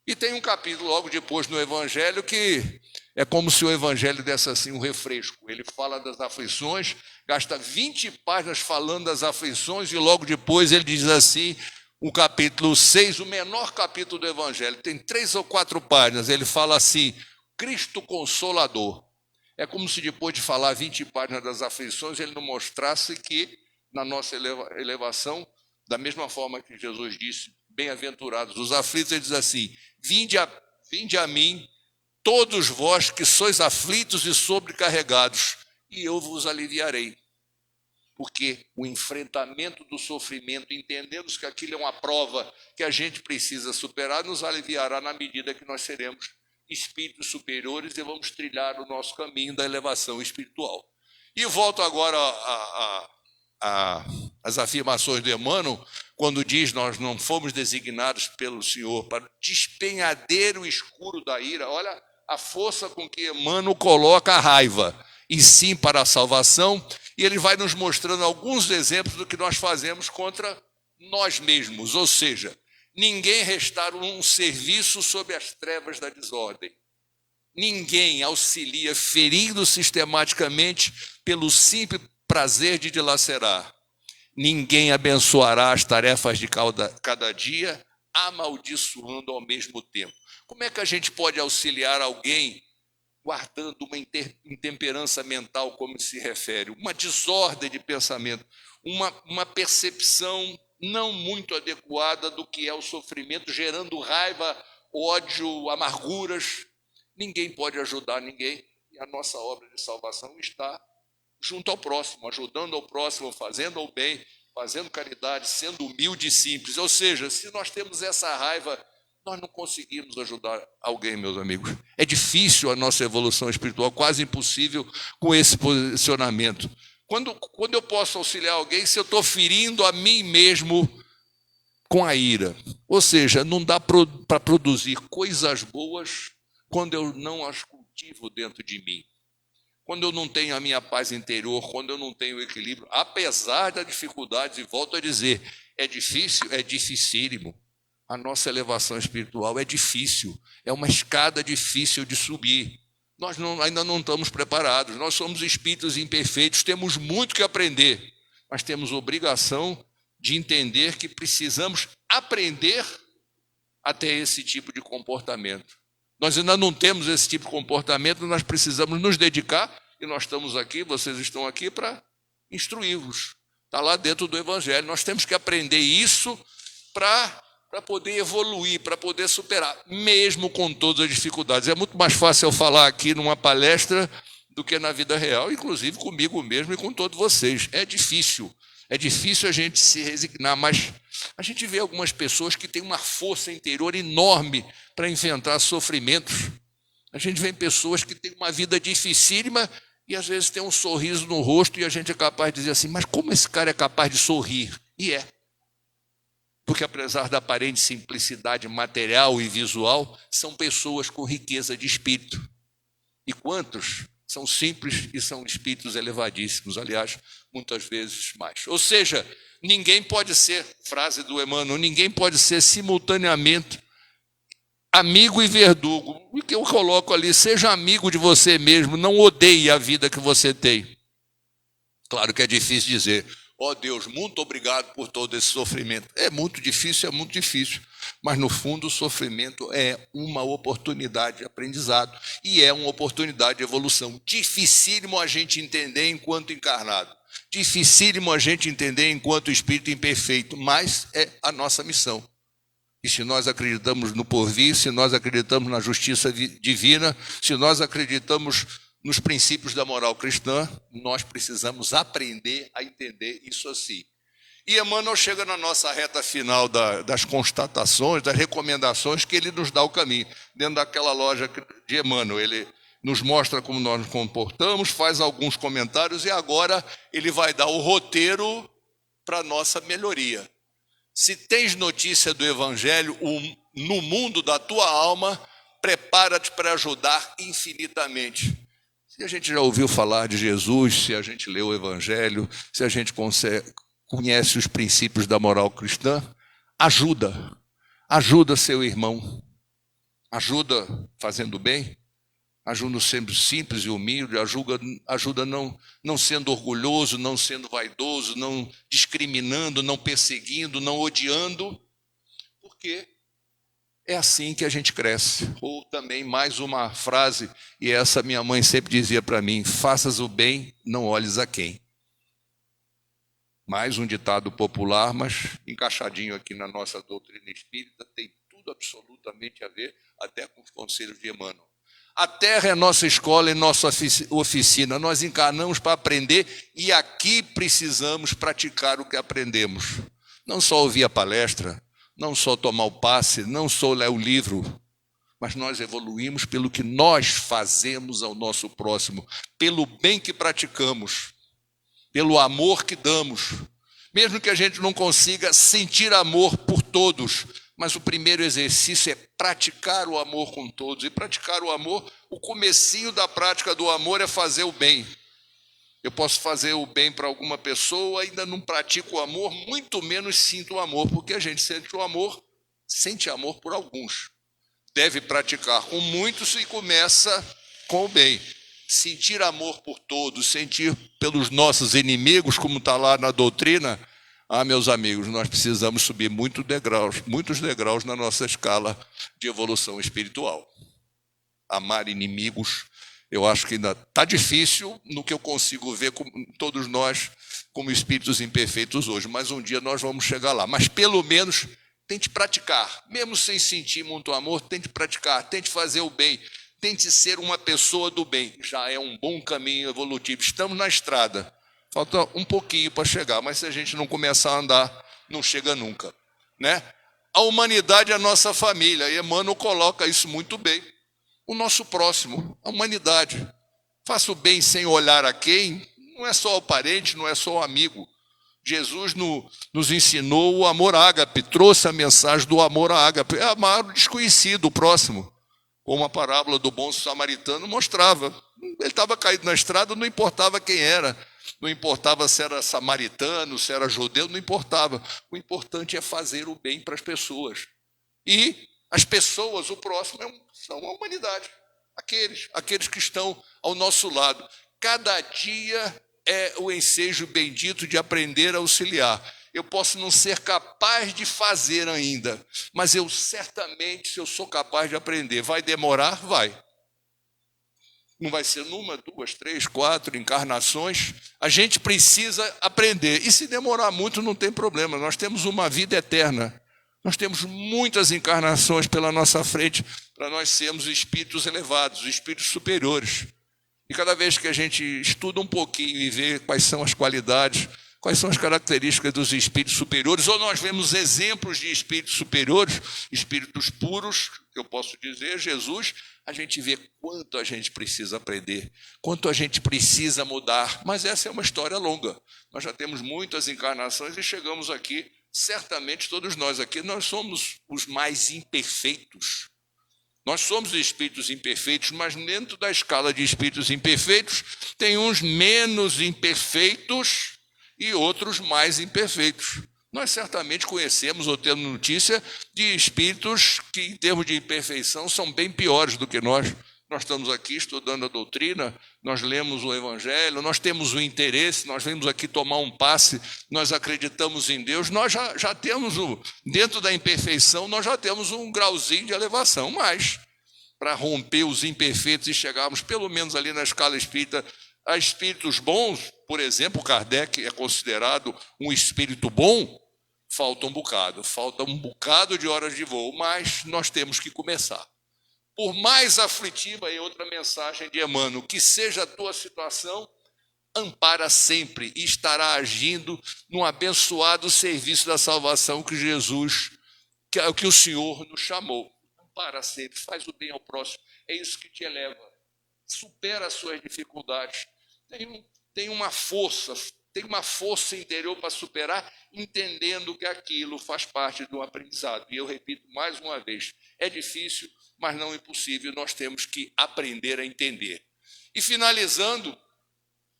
E tem um capítulo logo depois no Evangelho que é como se o Evangelho desse assim um refresco. Ele fala das aflições, gasta 20 páginas falando das aflições e logo depois ele diz assim, o capítulo 6, o menor capítulo do Evangelho, tem 3 ou 4 páginas, ele fala assim, Cristo Consolador. É como se depois de falar 20 páginas das aflições, ele não mostrasse que na nossa elevação, da mesma forma que Jesus disse, bem-aventurados os aflitos, ele diz assim, vinde a mim, todos vós que sois aflitos e sobrecarregados, e eu vos aliviarei. Porque o enfrentamento do sofrimento, entendendo que aquilo é uma prova que a gente precisa superar, nos aliviará na medida que nós seremos espíritos superiores e vamos trilhar o nosso caminho da elevação espiritual. E volto agora às afirmações de Emmanuel, quando diz nós não fomos designados pelo Senhor para despenhadeiro o escuro da ira. Olha a força com que Emmanuel coloca a raiva, e sim para a salvação, e ele vai nos mostrando alguns exemplos do que nós fazemos contra nós mesmos, ou seja, ninguém restaura um serviço sob as trevas da desordem. Ninguém auxilia ferindo sistematicamente pelo simples prazer de dilacerar. Ninguém abençoará as tarefas de cada dia, amaldiçoando ao mesmo tempo. Como é que a gente pode auxiliar alguém guardando uma intemperança mental, como se refere, uma desordem de pensamento, uma percepção não muito adequada do que é o sofrimento, gerando raiva, ódio, amarguras? Ninguém pode ajudar ninguém, e a nossa obra de salvação está junto ao próximo, ajudando ao próximo, fazendo o bem, fazendo caridade, sendo humilde e simples. Ou seja, se nós temos essa raiva, nós não conseguimos ajudar alguém, meus amigos. É difícil a nossa evolução espiritual, quase impossível com esse posicionamento. Quando eu posso auxiliar alguém, se eu estou ferindo a mim mesmo com a ira. Ou seja, não dá para produzir coisas boas quando eu não as cultivo dentro de mim. Quando eu não tenho a minha paz interior, quando eu não tenho o equilíbrio, apesar das dificuldades, e volto a dizer, é difícil, é dificílimo. A nossa elevação espiritual é difícil, é uma escada difícil de subir. Nós ainda não estamos preparados, nós somos espíritos imperfeitos, temos muito que aprender, mas temos obrigação de entender que precisamos aprender a ter esse tipo de comportamento. Nós ainda não temos esse tipo de comportamento, nós precisamos nos dedicar, e nós estamos aqui, vocês estão aqui para instruí-los. Está lá dentro do Evangelho. Nós temos que aprender isso para poder evoluir, para poder superar, mesmo com todas as dificuldades. É muito mais fácil eu falar aqui numa palestra do que na vida real, inclusive comigo mesmo e com todos vocês. É difícil a gente se resignar, mas a gente vê algumas pessoas que têm uma força interior enorme para enfrentar sofrimentos. A gente vê pessoas que têm uma vida dificílima e às vezes tem um sorriso no rosto e a gente é capaz de dizer assim, mas como esse cara é capaz de sorrir? E é. Porque apesar da aparente simplicidade material e visual, são pessoas com riqueza de espírito. E quantos são simples e são espíritos elevadíssimos, aliás, muitas vezes mais. Ou seja, ninguém pode ser, frase do Emmanuel, ninguém pode ser simultaneamente amigo e verdugo. O que eu coloco ali, seja amigo de você mesmo, não odeie a vida que você tem. Claro que é difícil dizer, ó Deus, muito obrigado por todo esse sofrimento. É muito difícil, Mas, no fundo, o sofrimento é uma oportunidade de aprendizado e é uma oportunidade de evolução. Dificílimo a gente entender enquanto encarnado. Dificílimo a gente entender enquanto espírito imperfeito, mas é a nossa missão. E se nós acreditamos no porvir, se nós acreditamos na justiça divina, se nós acreditamos nos princípios da moral cristã, nós precisamos aprender a entender isso assim. E Emmanuel chega na nossa reta final das constatações, das recomendações, que ele nos dá o caminho. Dentro daquela loja de Emmanuel, ele nos mostra como nós nos comportamos, faz alguns comentários e agora ele vai dar o roteiro para a nossa melhoria. Se tens notícia do Evangelho no mundo da tua alma, prepara-te para ajudar infinitamente. Se a gente já ouviu falar de Jesus, se a gente leu o Evangelho, se a gente conhece os princípios da moral cristã, ajuda seu irmão, ajuda fazendo bem, ajuda sendo simples e humilde, ajuda não sendo orgulhoso, não sendo vaidoso, não discriminando, não perseguindo, não odiando, porque é assim que a gente cresce. Ou também mais uma frase, e essa minha mãe sempre dizia para mim: faças o bem, não olhes a quem. Mais um ditado popular, mas encaixadinho aqui na nossa doutrina espírita, tem tudo absolutamente a ver até com os conselhos de Emmanuel. A Terra é nossa escola e nossa oficina. Nós encarnamos para aprender e aqui precisamos praticar o que aprendemos. Não só ouvir a palestra, não só tomar o passe, não só ler o livro, mas nós evoluímos pelo que nós fazemos ao nosso próximo, pelo bem que praticamos, pelo amor que damos. Mesmo que a gente não consiga sentir amor por todos, mas o primeiro exercício é praticar o amor com todos. E praticar o amor, o comecinho da prática do amor é fazer o bem. Eu posso fazer o bem para alguma pessoa, ainda não pratico o amor, muito menos sinto o amor, porque a gente sente amor por alguns. Deve praticar com muitos e começa com o bem. Sentir amor por todos, sentir pelos nossos inimigos, como está lá na doutrina. Meus amigos, nós precisamos subir muitos degraus na nossa escala de evolução espiritual. Amar inimigos, eu acho que ainda está difícil no que eu consigo ver com todos nós como espíritos imperfeitos hoje, mas um dia nós vamos chegar lá. Mas pelo menos tente praticar, mesmo sem sentir muito amor, tente praticar, tente fazer o bem, tente ser uma pessoa do bem. Já é um bom caminho evolutivo. Estamos na estrada. Falta um pouquinho para chegar, mas se a gente não começar a andar, não chega nunca, né? A humanidade é a nossa família, e Emmanuel coloca isso muito bem. O nosso próximo, a humanidade. Faça o bem sem olhar a quem, não é só o parente, não é só o amigo. Jesus nos ensinou o amor ágape, trouxe a mensagem do amor ágape, é amar o desconhecido, o próximo. Como a parábola do bom samaritano mostrava. Ele estava caído na estrada, não importava quem era. Não importava se era samaritano, se era judeu, não importava. O importante é fazer o bem para as pessoas. E as pessoas, o próximo, são a humanidade. Aqueles que estão ao nosso lado. Cada dia é o ensejo bendito de aprender a auxiliar. Eu posso não ser capaz de fazer ainda, mas eu certamente, se eu sou capaz de aprender, vai demorar? Vai. Não vai ser numa, 2, 3, 4 encarnações. A gente precisa aprender. E se demorar muito, não tem problema. Nós temos uma vida eterna. Nós temos muitas encarnações pela nossa frente para nós sermos espíritos elevados, espíritos superiores. E cada vez que a gente estuda um pouquinho e vê quais são as qualidades, quais são as características dos espíritos superiores, ou nós vemos exemplos de espíritos superiores, espíritos puros, que eu posso dizer, Jesus, a gente vê quanto a gente precisa aprender, quanto a gente precisa mudar. Mas essa é uma história longa. Nós já temos muitas encarnações e chegamos aqui, certamente todos nós aqui, nós somos os mais imperfeitos. Nós somos espíritos imperfeitos, mas dentro da escala de espíritos imperfeitos, tem uns menos imperfeitos e outros mais imperfeitos. Nós certamente conhecemos ou temos notícia de espíritos que, em termos de imperfeição, são bem piores do que nós. Nós estamos aqui estudando a doutrina, nós lemos o Evangelho, nós temos o interesse, nós vamos aqui tomar um passe, nós acreditamos em Deus, nós já temos, dentro da imperfeição, nós já temos um grauzinho de elevação, mas para romper os imperfeitos e chegarmos pelo menos ali na escala espírita a espíritos bons, por exemplo, Kardec é considerado um espírito bom, falta um bocado de horas de voo, mas nós temos que começar. Por mais aflitiva, e outra mensagem de Emmanuel, que seja a tua situação, ampara sempre e estará agindo num abençoado serviço da salvação que Jesus, que o Senhor nos chamou. Ampara sempre, faz o bem ao próximo, é isso que te eleva. Supera as suas dificuldades. Tem uma força interior para superar, entendendo que aquilo faz parte do aprendizado. E eu repito mais uma vez, é difícil, mas não impossível, nós temos que aprender a entender. E finalizando,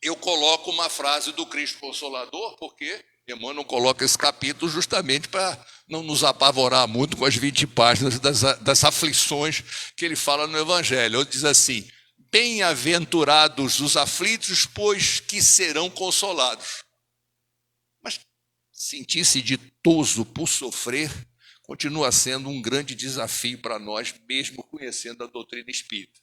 eu coloco uma frase do Cristo Consolador, porque Emmanuel coloca esse capítulo justamente para não nos apavorar muito com as 20 páginas das aflições que ele fala no Evangelho. Ele diz assim: bem-aventurados os aflitos, pois que serão consolados. Mas sentir-se ditoso por sofrer continua sendo um grande desafio para nós, mesmo conhecendo a doutrina espírita.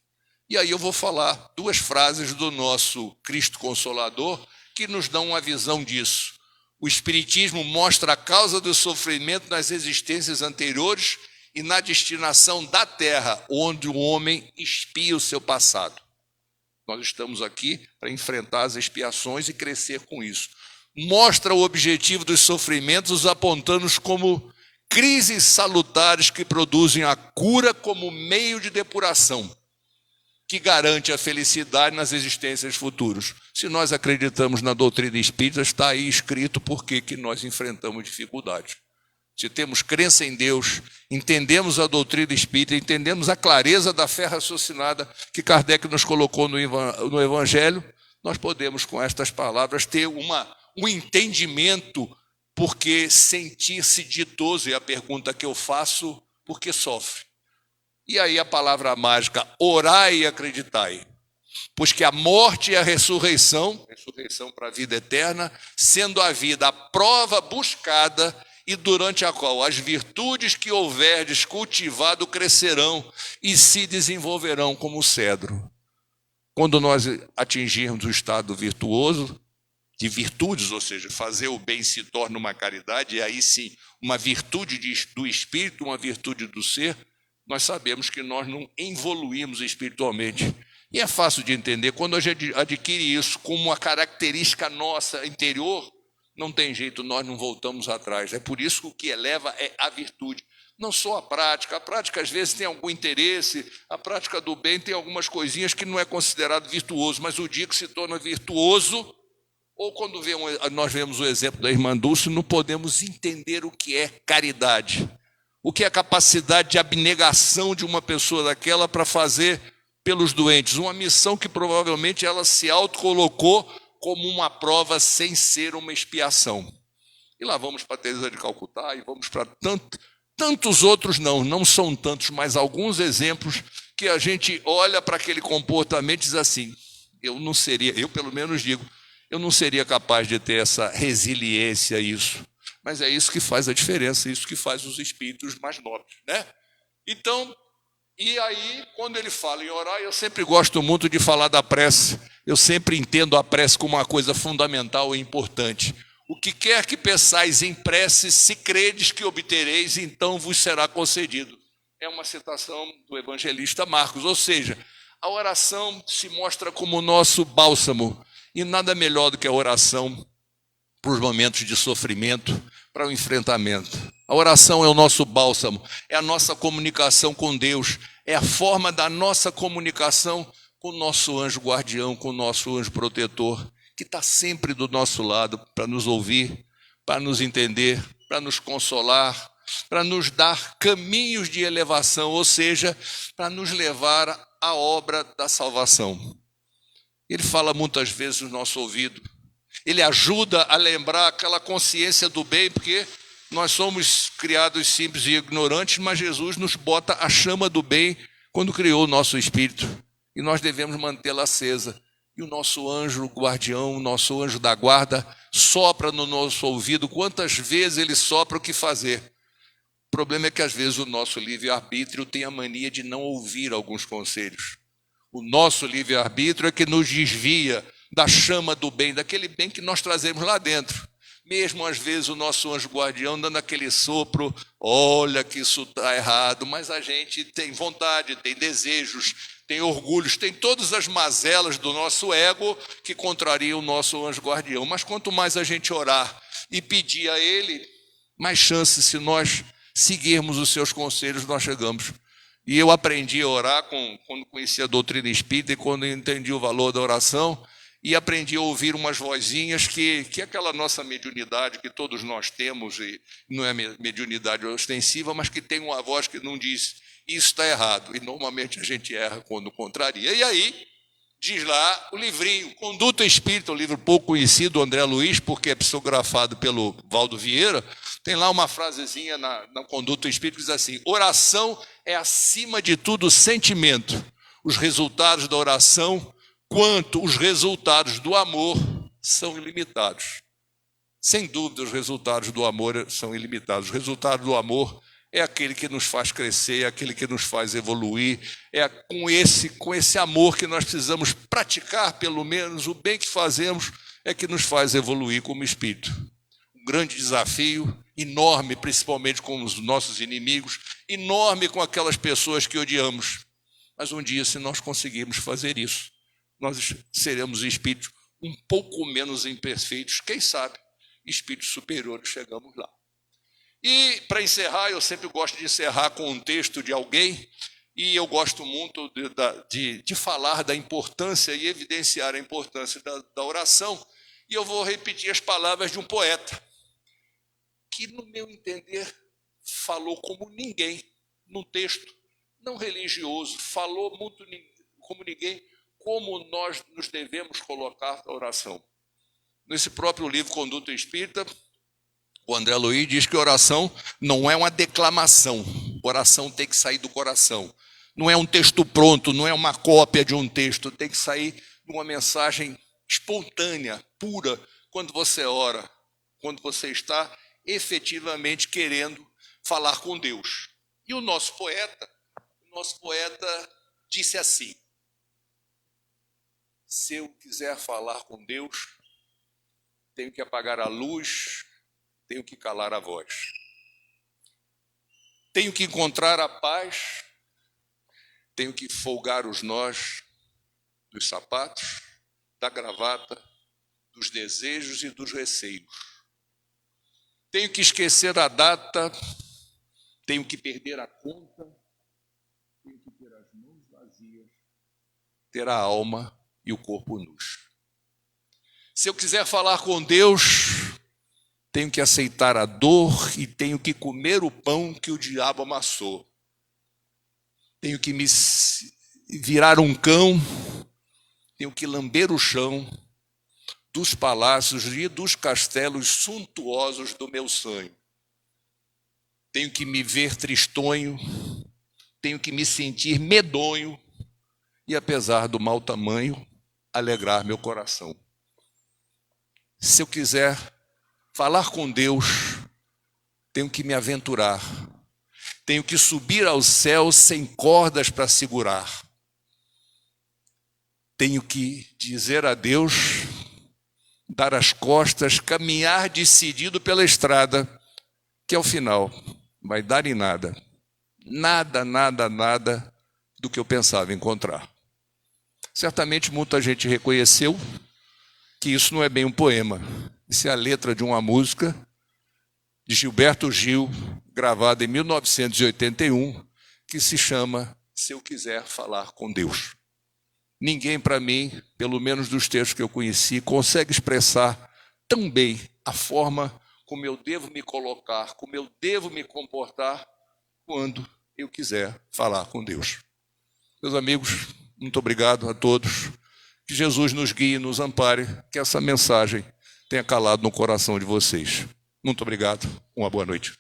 E aí eu vou falar 2 frases do nosso Cristo Consolador que nos dão uma visão disso. O Espiritismo mostra a causa do sofrimento nas existências anteriores e na destinação da terra, onde o homem expia o seu passado. Nós estamos aqui para enfrentar as expiações e crescer com isso. Mostra o objetivo dos sofrimentos, apontando-os como crises salutares que produzem a cura como meio de depuração, que garante a felicidade nas existências futuras. Se nós acreditamos na doutrina espírita, está aí escrito por que nós enfrentamos dificuldades. Se temos crença em Deus, entendemos a doutrina espírita, entendemos a clareza da fé raciocinada que Kardec nos colocou no Evangelho, nós podemos, com estas palavras, ter um entendimento, porque sentir-se ditoso, é a pergunta que eu faço, por que sofre? E aí a palavra mágica, orai e acreditai. Pois que a morte e a ressurreição para a vida eterna, sendo a vida a prova buscada e durante a qual as virtudes que houverdes cultivado crescerão e se desenvolverão como o cedro. Quando nós atingirmos o estado virtuoso, de virtudes, ou seja, fazer o bem se torna uma caridade, e aí sim, uma virtude do espírito, uma virtude do ser, nós sabemos que nós não evoluímos espiritualmente. E é fácil de entender, quando a gente adquire isso como uma característica nossa interior, não tem jeito, nós não voltamos atrás. É por isso que o que eleva é a virtude. Não só a prática às vezes tem algum interesse, a prática do bem tem algumas coisinhas que não é considerado virtuoso, mas o dia que se torna virtuoso, ou quando nós vemos o exemplo da irmã Dulce, não podemos entender o que é caridade, o que é a capacidade de abnegação de uma pessoa daquela para fazer pelos doentes, uma missão que provavelmente ela se autocolocou como uma prova sem ser uma expiação. E lá vamos para Teresa de Calcutá e vamos para tantos outros, não são tantos, mas alguns exemplos que a gente olha para aquele comportamento e diz assim, eu pelo menos digo, eu não seria capaz de ter essa resiliência a isso. Mas é isso que faz a diferença, isso que faz os espíritos mais nobres, né? Então, e aí, quando ele fala em orar, eu sempre gosto muito de falar da prece. Eu sempre entendo a prece como uma coisa fundamental e importante. O que quer que peçais em prece, se credes que obtereis, então vos será concedido. É uma citação do evangelista Marcos, ou seja, a oração se mostra como o nosso bálsamo, e nada melhor do que a oração para os momentos de sofrimento, para o enfrentamento. A oração é o nosso bálsamo, é a nossa comunicação com Deus, é a forma da nossa comunicação com o nosso anjo guardião, com o nosso anjo protetor, que está sempre do nosso lado para nos ouvir, para nos entender, para nos consolar, para nos dar caminhos de elevação, ou seja, para nos levar à obra da salvação. Ele fala muitas vezes no nosso ouvido, ele ajuda a lembrar aquela consciência do bem, porque nós somos criados simples e ignorantes, mas Jesus nos bota a chama do bem quando criou o nosso espírito. e nós devemos mantê-la acesa. E o nosso anjo guardião, o nosso anjo da guarda, sopra no nosso ouvido. Quantas vezes ele sopra, o que fazer? O problema é que às vezes o nosso livre-arbítrio tem a mania de não ouvir alguns conselhos. O nosso livre-arbítrio é que nos desvia da chama do bem, daquele bem que nós trazemos lá dentro. Mesmo às vezes o nosso anjo guardião dando aquele sopro, olha que isso está errado, mas a gente tem vontade, tem desejos, tem orgulhos, tem todas as mazelas do nosso ego que contrariam o nosso anjo guardião. Mas quanto mais a gente orar e pedir a ele, mais chances, se nós seguirmos os seus conselhos, nós chegamos. E eu aprendi a orar quando conheci a doutrina espírita e quando entendi o valor da oração, e aprendi a ouvir umas vozinhas que aquela nossa mediunidade que todos nós temos, e não é mediunidade ostensiva, mas que tem uma voz que não diz, isso está errado. E normalmente a gente erra quando contraria. E aí, diz lá o livrinho, Conduta Espírita, um livro pouco conhecido do André Luiz, porque é psicografado pelo Valdo Vieira. Tem lá uma frasezinha na Conduta Espírita que diz assim: oração é acima de tudo sentimento. Os resultados da oração, quanto os resultados do amor, são ilimitados. Sem dúvida, os resultados do amor são ilimitados. Os resultados do amor é aquele que nos faz crescer, é aquele que nos faz evoluir, é com esse amor que nós precisamos praticar, pelo menos o bem que fazemos, é que nos faz evoluir como espírito. Um grande desafio, enorme, principalmente com os nossos inimigos, enorme com aquelas pessoas que odiamos. Mas um dia, se nós conseguirmos fazer isso, nós seremos espíritos um pouco menos imperfeitos, quem sabe, espíritos superiores, chegamos lá. E, para encerrar, eu sempre gosto de encerrar com um texto de alguém, e eu gosto muito de falar da importância e evidenciar a importância da oração, e eu vou repetir as palavras de um poeta, que, no meu entender, falou como ninguém, num texto não religioso, falou muito como ninguém, como nós nos devemos colocar na oração. Nesse próprio livro Conduta Espírita, o André Luiz diz que oração não é uma declamação, oração tem que sair do coração. Não é um texto pronto, não é uma cópia de um texto, tem que sair de uma mensagem espontânea, pura, quando você ora, quando você está efetivamente querendo falar com Deus. E o nosso poeta disse assim: se eu quiser falar com Deus, tenho que apagar a luz, tenho que calar a voz. Tenho que encontrar a paz, tenho que folgar os nós dos sapatos, da gravata, dos desejos e dos receios. Tenho que esquecer a data, tenho que perder a conta, tenho que ter as mãos vazias, ter a alma e o corpo nus. Se eu quiser falar com Deus, tenho que aceitar a dor e tenho que comer o pão que o diabo amassou. Tenho que me virar um cão, tenho que lamber o chão dos palácios e dos castelos suntuosos do meu sonho. Tenho que me ver tristonho, tenho que me sentir medonho e, apesar do mau tamanho, alegrar meu coração. Se eu quiser falar com Deus, tenho que me aventurar. Tenho que subir ao céu sem cordas para segurar. Tenho que dizer a Deus, dar as costas, caminhar decidido pela estrada, que ao final vai dar em nada. Nada, nada, nada do que eu pensava encontrar. Certamente muita gente reconheceu que isso não é bem um poema. Isso é a letra de uma música de Gilberto Gil, gravada em 1981, que se chama Se Eu Quiser Falar com Deus. Ninguém, para mim, pelo menos dos textos que eu conheci, consegue expressar tão bem a forma como eu devo me colocar, como eu devo me comportar quando eu quiser falar com Deus. Meus amigos, muito obrigado a todos. Que Jesus nos guie e nos ampare, que essa mensagem tenha calado no coração de vocês. Muito obrigado, uma boa noite.